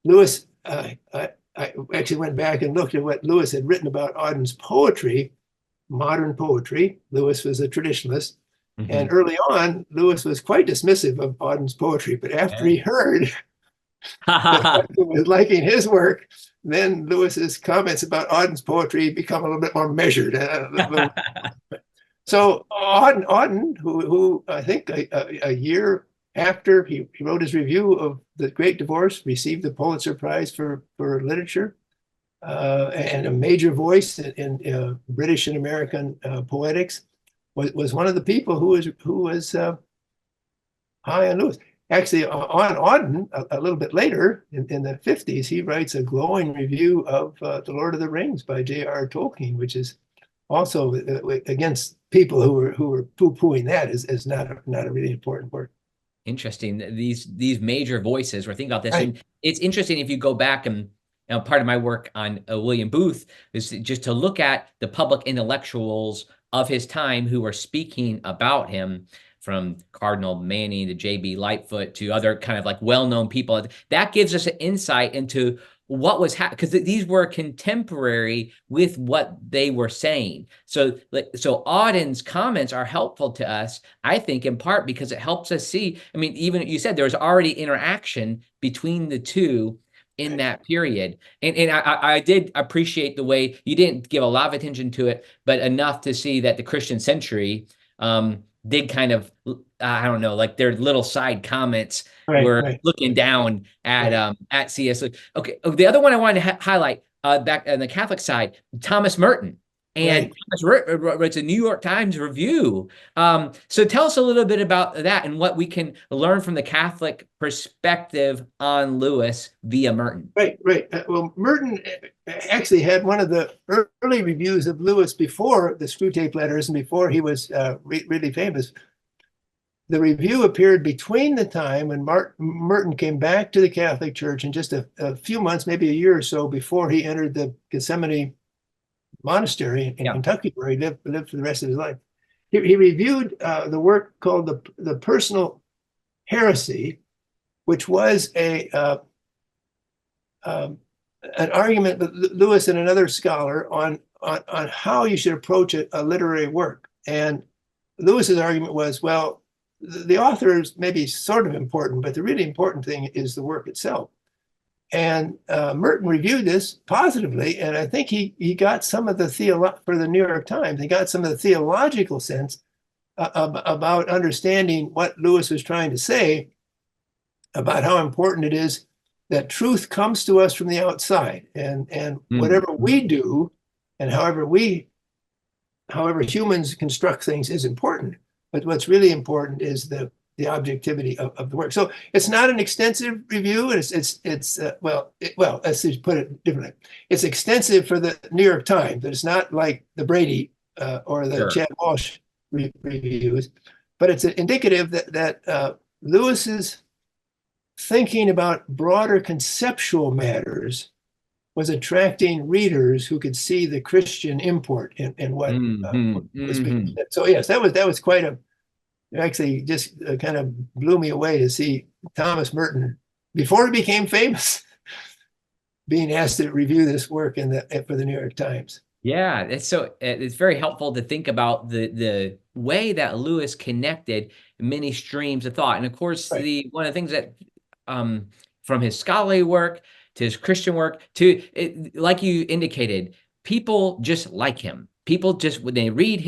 B: Lewis, I actually went back and looked at what Lewis had written about Auden's poetry, modern poetry. Lewis was a traditionalist. Mm-hmm. And early on, Lewis was quite dismissive of Auden's poetry. But after he heard that Auden was liking his work, then Lewis's comments about Auden's poetry become a little bit more measured. So Auden, who I think a year after he wrote his review of The Great Divorce, received the Pulitzer Prize for literature, and a major voice in British and American poetics, was one of the people who was high on Lewis. Actually, on Auden, a little bit later in the 50s, he writes a glowing review of The Lord of the Rings by J.R. Tolkien, which is also against people who were poo-pooing that as not a really important work.
A: Interesting. These major voices were thinking about this,
B: Right.
A: and it's interesting if you go back and part of my work on William Booth is just to look at the public intellectuals of his time who were speaking about him, from Cardinal Manning to J.B. Lightfoot to other kind of like well-known people. That gives us an insight into what was happening, because these were contemporary with what they were saying. So Auden's comments are helpful to us, I think, in part because it helps us see. I mean, even you said there was already interaction between the two in that period. And I did appreciate the way you didn't give a lot of attention to it, but enough to see that the Christian Century did kind of, I don't know, like their little side comments were looking down at C.S. Lewis. Okay, the other one I wanted to highlight back on the Catholic side, Thomas Merton. And Thomas writes a New York Times review. So tell us a little bit about that and what we can learn from the Catholic perspective on Lewis via Merton.
B: Right. Well, Merton actually had one of the early reviews of Lewis before the Screwtape Letters and before he was really famous. The review appeared between the time when Merton came back to the Catholic Church and just a few months, maybe a year or so before he entered the Gethsemane Monastery in Kentucky, where he lived for the rest of his life. He reviewed the work called the Personal Heresy, which was an argument with Lewis and another scholar on how you should approach a literary work. And Lewis's argument was, well, the author is maybe sort of important, but the really important thing is the work itself. And Merton reviewed this positively, and I think he got some of the for the New York Times, he got some of the theological sense about understanding what Lewis was trying to say about how important it is that truth comes to us from the outside, and whatever we do, and however humans construct things is important. But what's really important is the objectivity of the work. So it's not an extensive review. Let's just put it differently. It's extensive for the New York Times, but it's not like the Brady or the Chad Walsh reviews. But it's indicative that Lewis's thinking about broader conceptual matters was attracting readers who could see the Christian import in what was being said. So yes, that was quite a. Actually, just kind of blew me away to see Thomas Merton, before he became famous, being asked to review this work for the New York Times.
A: Yeah, it's very helpful to think about the way that Lewis connected many streams of thought. And of course, one of the things that from his scholarly work to his Christian work like you indicated, people just like him. People just, when they read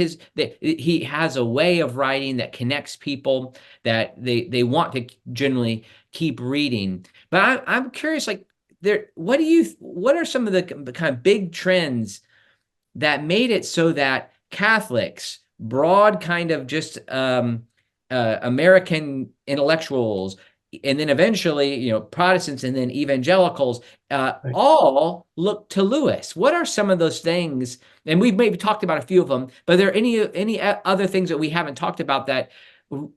A: he has a way of writing that connects people, that they want to generally keep reading. But I'm curious, like, what are some of the kind of big trends that made it so that Catholics, broad kind of just American intellectuals, and then eventually, Protestants and then evangelicals, all look to Lewis? What are some of those things? And we've maybe talked about a few of them, but are there any other things that we haven't talked about that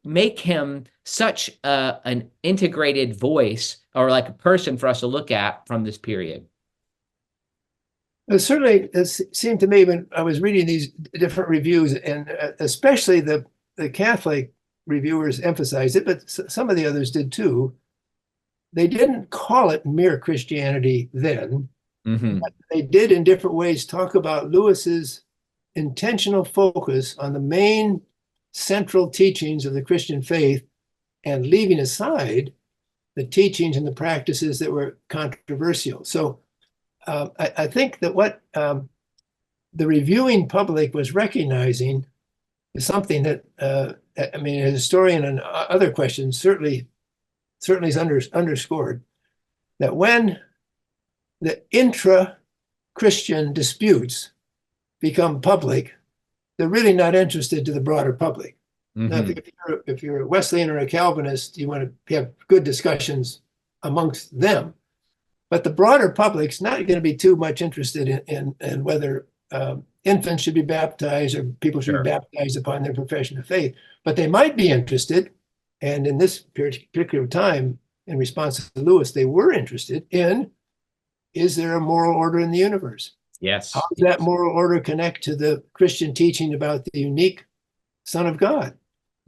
A: make him such an integrated voice, or like a person for us to look at from this period?
B: Certainly, it seemed to me when I was reading these different reviews, and especially the Catholic reviewers emphasized it, but some of the others did too. They didn't call it mere Christianity then. But they did in different ways talk about Lewis's intentional focus on the main central teachings of the Christian faith, and leaving aside the teachings and the practices that were controversial. So I think that what the reviewing public was recognizing is something that, I mean, a historian and other questions certainly is underscored, that when the intra-Christian disputes become public, they're really not interested to the broader public. Now, if you're a Wesleyan or a Calvinist, you want to have good discussions amongst them. But the broader public's not going to be too much interested in whether infants should be baptized or people should be baptized upon their profession of faith. But they might be interested, and in this particular time, in response to Lewis, they were interested in, is there a moral order in the universe?
A: Yes.
B: How does that moral order connect to the Christian teaching about the unique Son of God,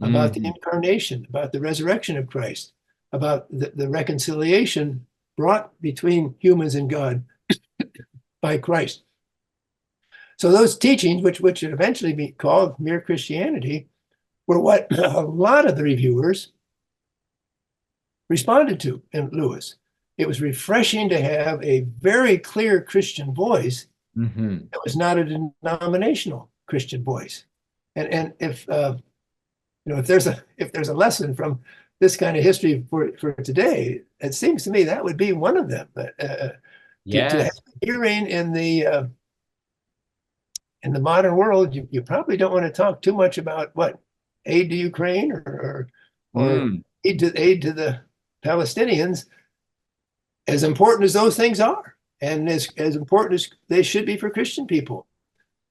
B: about the incarnation, about the resurrection of Christ, about the reconciliation brought between humans and God by Christ? So those teachings, which would eventually be called mere Christianity, were what a lot of the reviewers responded to in Lewis. It was refreshing to have a very clear Christian voice that was not a denominational Christian voice. And if if there's a lesson from this kind of history for today, it seems to me that would be one of them. To have hearing in the modern world, you probably don't want to talk too much about what aid to Ukraine or aid to the Palestinians, as important as those things are, and as important as they should be for Christian people.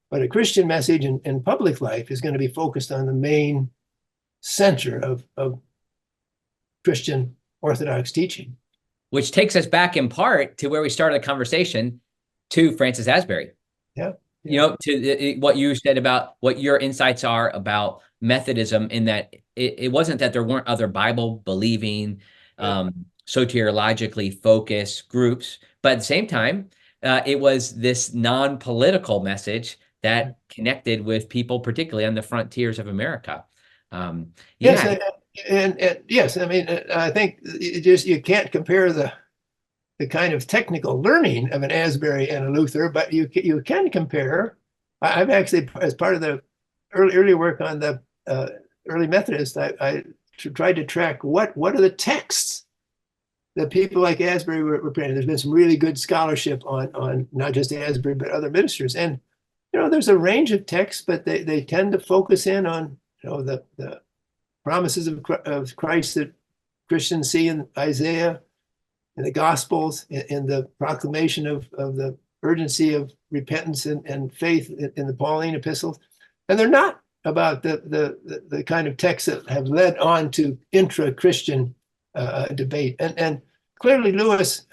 B: But a Christian message in public life is going to be focused on the main center of Christian Orthodox teaching.
A: Which takes us back in part to where we started the conversation, to Francis Asbury.
B: Yeah.
A: You know, to what you said about what your insights are about Methodism, in that it wasn't that there weren't other Bible believing, soteriologically focused groups, but at the same time, it was this non-political message that connected with people, particularly on the frontiers of America.
B: Yes, and yes, I mean, I think you can't compare the kind of technical learning of an Asbury and a Luther, but you can compare. I've actually, as part of the early work on the early Methodists, I tried to track what are the texts that people like Asbury were printing. There's been some really good scholarship on not just Asbury but other ministers, and there's a range of texts, but they tend to focus in on the promises of Christ that Christians see in Isaiah, in the Gospels, in the proclamation of the urgency of repentance and faith in the Pauline epistles. And they're not about the kind of texts that have led on to intra-Christian debate. And clearly Lewis,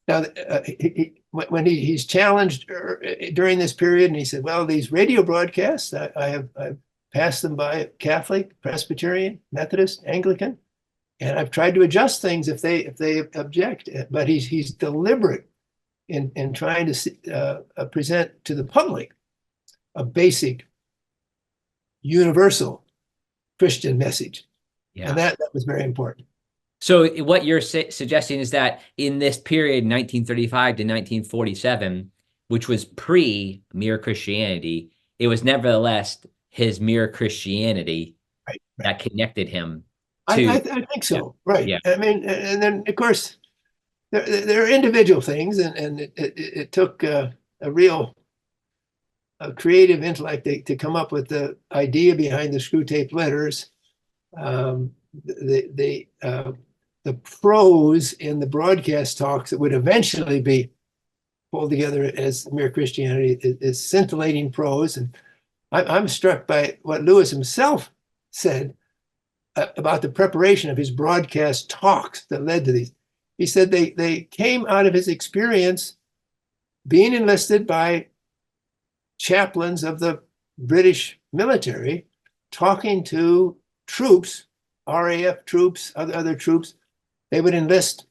B: when he's challenged during this period, and he said, well, these radio broadcasts, I've passed them by Catholic, Presbyterian, Methodist, Anglican, and I've tried to adjust things if they object. But he's deliberate in trying to present to the public a basic, universal Christian message. And that was very important.
A: So what you're suggesting is that in this period, 1935 to 1947, which was pre-mere Christianity, it was nevertheless his mere Christianity that connected him to...
B: I think so, right. Yeah. I mean, and then, of course, there are individual things, and it took a real creative intellect to come up with the idea behind the screw tape letters. The prose in the broadcast talks that would eventually be pulled together as mere Christianity is scintillating prose. And I'm struck by what Lewis himself said about the preparation of his broadcast talks that led to these. He said they came out of his experience being enlisted by chaplains of the British military, talking to troops, RAF troops, other troops. They would enlist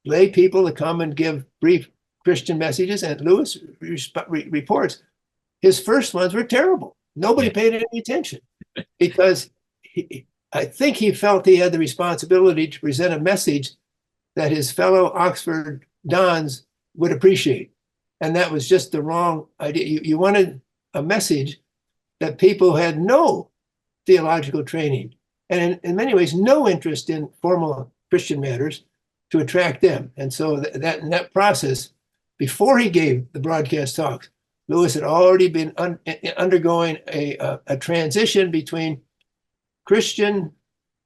B: lay people to come and give brief Christian messages, and Lewis reports his first ones were terrible. Nobody paid any attention because I think he felt he had the responsibility to present a message that his fellow Oxford dons would appreciate. And that was just the wrong idea. You wanted a message that people had no theological training, and in many ways, no interest in formal Christian matters to attract them. And so in that process, before he gave the broadcast talks, Lewis had already been undergoing a transition between Christian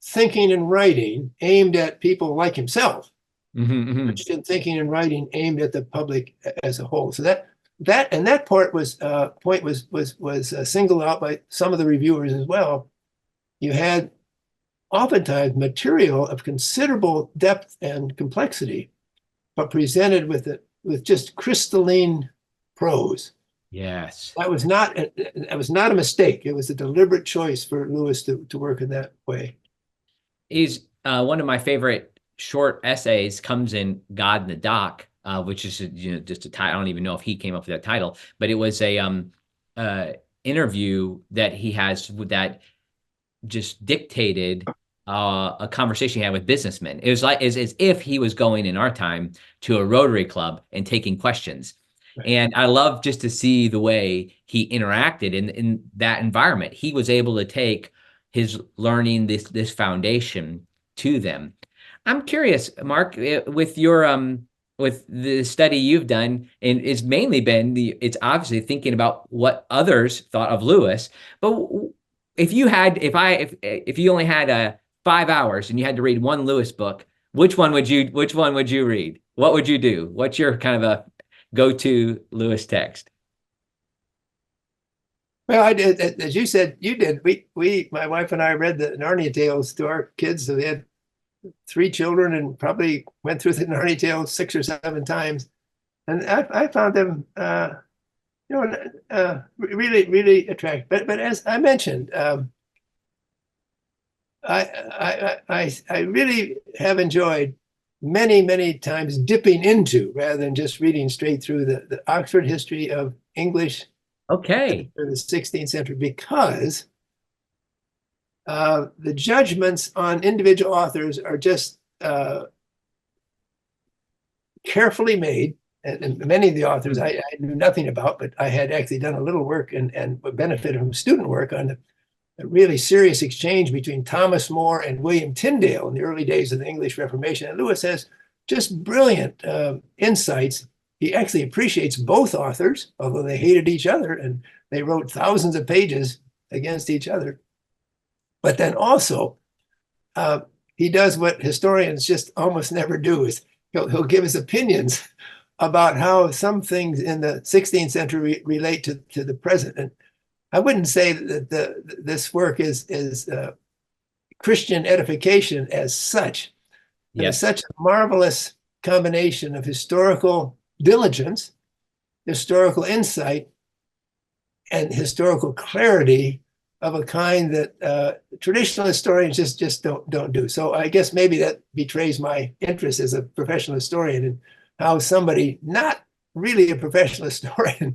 B: thinking and writing aimed at people like himself, Christian thinking and writing aimed at the public as a whole. So that point was singled out by some of the reviewers as well. You had oftentimes material of considerable depth and complexity, but presented with just crystalline prose.
A: Yes.
B: That was not a mistake. It was a deliberate choice for Lewis to work in that way.
A: He's one of my favorite short essays comes in God in the Dock, which is just a title. I don't even know if he came up with that title, but it was a interview that he has that just dictated a conversation he had with businessmen. It was like as if he was going in our time to a Rotary Club and taking questions. Right. And I love just to see the way he interacted in that environment. He was able to take his learning, this foundation to them. I'm curious, Mark, with your with the study you've done, and it's mainly been it's obviously thinking about what others thought of Lewis. But if you only had 5 hours and you had to read one Lewis book, which one would you read? What would you do? What's your kind of a go-to Lewis text?
B: Well, I did, as you said, you did. My wife and I read the Narnia tales to our kids. So they had 3 children and probably went through the Narnia tales 6 or 7 times. And I found them, really, really attractive. But as I mentioned, I really have enjoyed many, many times dipping into rather than just reading straight through the Oxford History of English.
A: Okay.
B: In the 16th century, because the judgments on individual authors are just carefully made. And many of the authors I knew nothing about, but I had actually done a little work and benefited from student work on a really serious exchange between Thomas More and William Tyndale in the early days of the English Reformation. And Lewis has just brilliant insights. He actually appreciates both authors, although they hated each other and they wrote thousands of pages against each other. But then also, he does what historians just almost never do: is he'll give his opinions about how some things in the 16th century relate to the present. And I wouldn't say that this work is Christian edification as such. Yes. It's such a marvelous combination of historical diligence, historical insight, and historical clarity of a kind that traditional historians just don't do. So I guess maybe that betrays my interest as a professional historian and how somebody not really a professional historian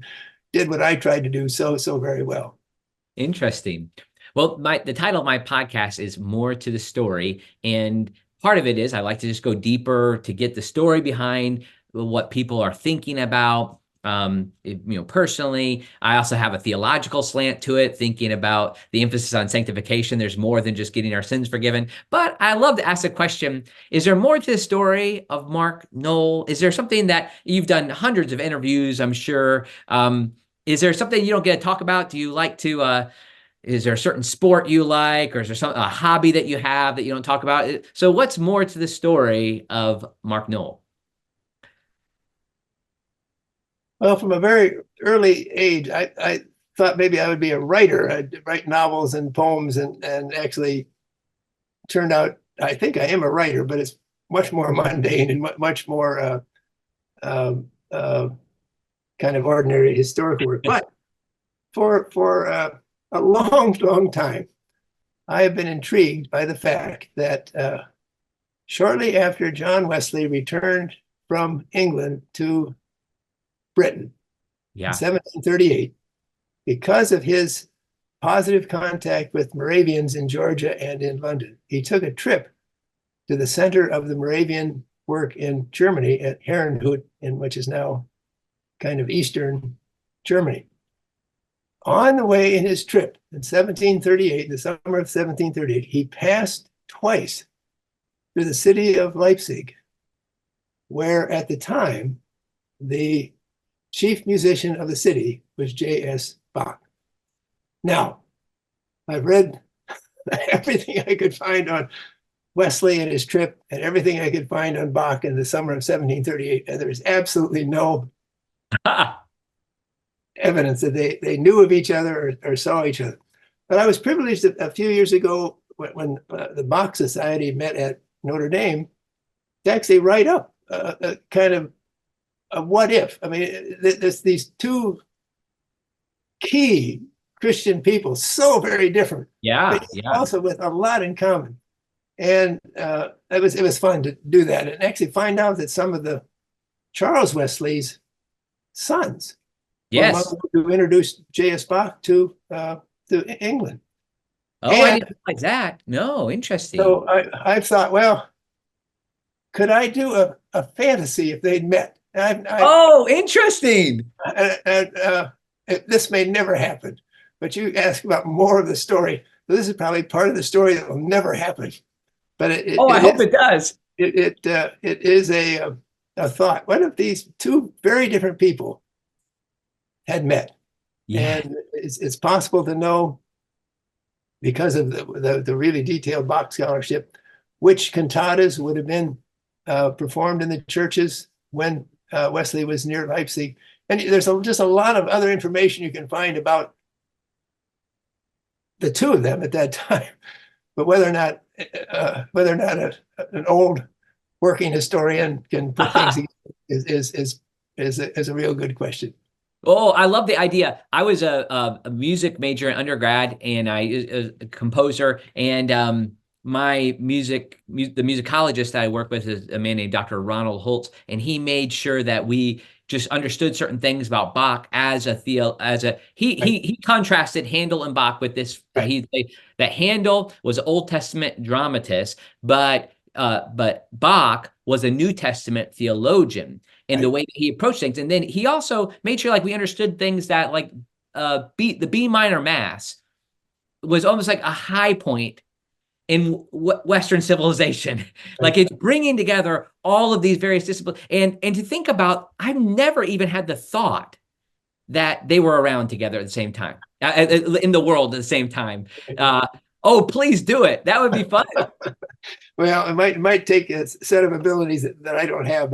B: did what I tried to do so very well.
A: Interesting. Well, the title of my podcast is More to the Story, and part of it is I like to just go deeper to get the story behind what people are thinking about. Personally, I also have a theological slant to it, thinking about the emphasis on sanctification. There's more than just getting our sins forgiven. But I love to ask the question, is there more to the story of Mark Noll? Is there something that you've done hundreds of interviews, I'm sure? Is there something you don't get to talk about? Do you like to, is there a certain sport you like, or is there a hobby that you have that you don't talk about? So what's more to the story of Mark Noll?
B: Well, from a very early age, I thought maybe I would be a writer. I'd write novels and poems, and actually turned out I think I am a writer, but it's much more mundane and much more kind of ordinary historical work. But for a long time, I have been intrigued by the fact that shortly after John Wesley returned from England to Britain in 1738, because of his positive contact with Moravians in Georgia and in London, he took a trip to the center of the Moravian work in Germany at Herrnhut, which is now kind of Eastern Germany. On the way in his trip in 1738, the summer of 1738, he passed twice through the city of Leipzig, where at the time the chief musician of the city was J.S. Bach. Now, I've read everything I could find on Wesley and his trip and everything I could find on Bach in the summer of 1738, and there's absolutely no evidence that they knew of each other or saw each other. But I was privileged a few years ago when the Bach Society met at Notre Dame to actually write up a kind of a what if. I mean, there's these two key Christian people, so very different,
A: Yeah,
B: but
A: yeah.
B: also with a lot in common. And it was fun to do that and actually find out that some of the Charles Wesley's sons were among
A: Yes.
B: those who introduced J.S. Bach to England.
A: Oh, I
B: And
A: didn't realize that. No, interesting.
B: so I thought, well, could I do a fantasy if they'd met?
A: Oh, interesting.
B: This may never happen, but you ask about more of the story. So this is probably part of the story that will never happen. But
A: I hope it does.
B: it is a thought. What if these two very different people had met?
A: Yeah.
B: And it's possible to know, because of the really detailed Bach scholarship, which cantatas would have been performed in the churches when Wesley was near Leipzig. And there's just a lot of other information you can find about the two of them at that time. But whether or not an old working historian can put things is a real good question.
A: Oh, I love the idea. I was a music major in undergrad, and I a composer, and the musicologist that I work with is a man named Dr. Ronald Holtz, and he made sure that we just understood certain things about Bach he contrasted Handel and Bach with this.
B: Right.
A: That Handel was an Old Testament dramatist, but Bach was a New Testament theologian in the way that he approached things. And then he also made sure like we understood things that like the B minor mass was almost like a high point in Western civilization. Like it's bringing together all of these various disciplines. And to think about, I've never even had the thought that they were around together at the same time, in the world at the same time. Oh, please do it. That would be fun.
B: Well, it might take a set of abilities that I don't have,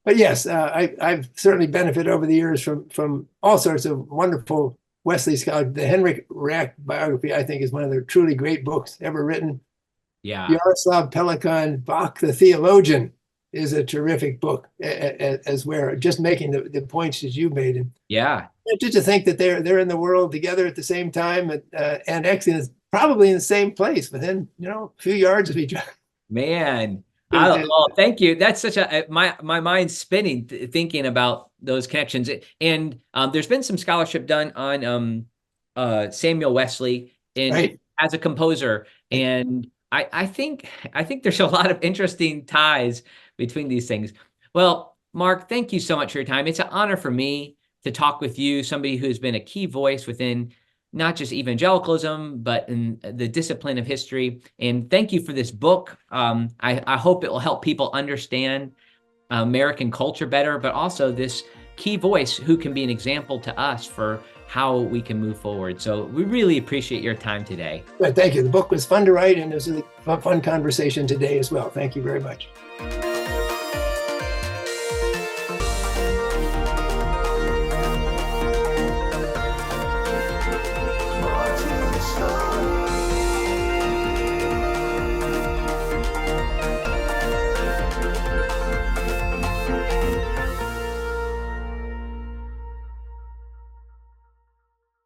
B: but yes, I've certainly benefited over the years from all sorts of wonderful Wesley scholars. The Henrik Rack biography, I think, is one of the truly great books ever written.
A: Yeah.
B: Yaroslav Pelikan, Bach the Theologian, is a terrific book as well, just making the points that you made. And
A: yeah.
B: just to think that they're in the world together at the same time, and actually probably in the same place within a few yards of each other.
A: Man, well, thank you. That's such my mind's spinning thinking about those connections. And there's been some scholarship done on Samuel Wesley as a composer, and I think there's a lot of interesting ties between these things. Well, Mark, thank you so much for your time. It's an honor for me to talk with you, somebody who's been a key voice within not just evangelicalism, but in the discipline of history. And thank you for this book. I hope it will help people understand American culture better, but also this key voice who can be an example to us for how we can move forward. So we really appreciate your time today.
B: Well, thank you. The book was fun to write, and it was a fun conversation today as well. Thank you very much.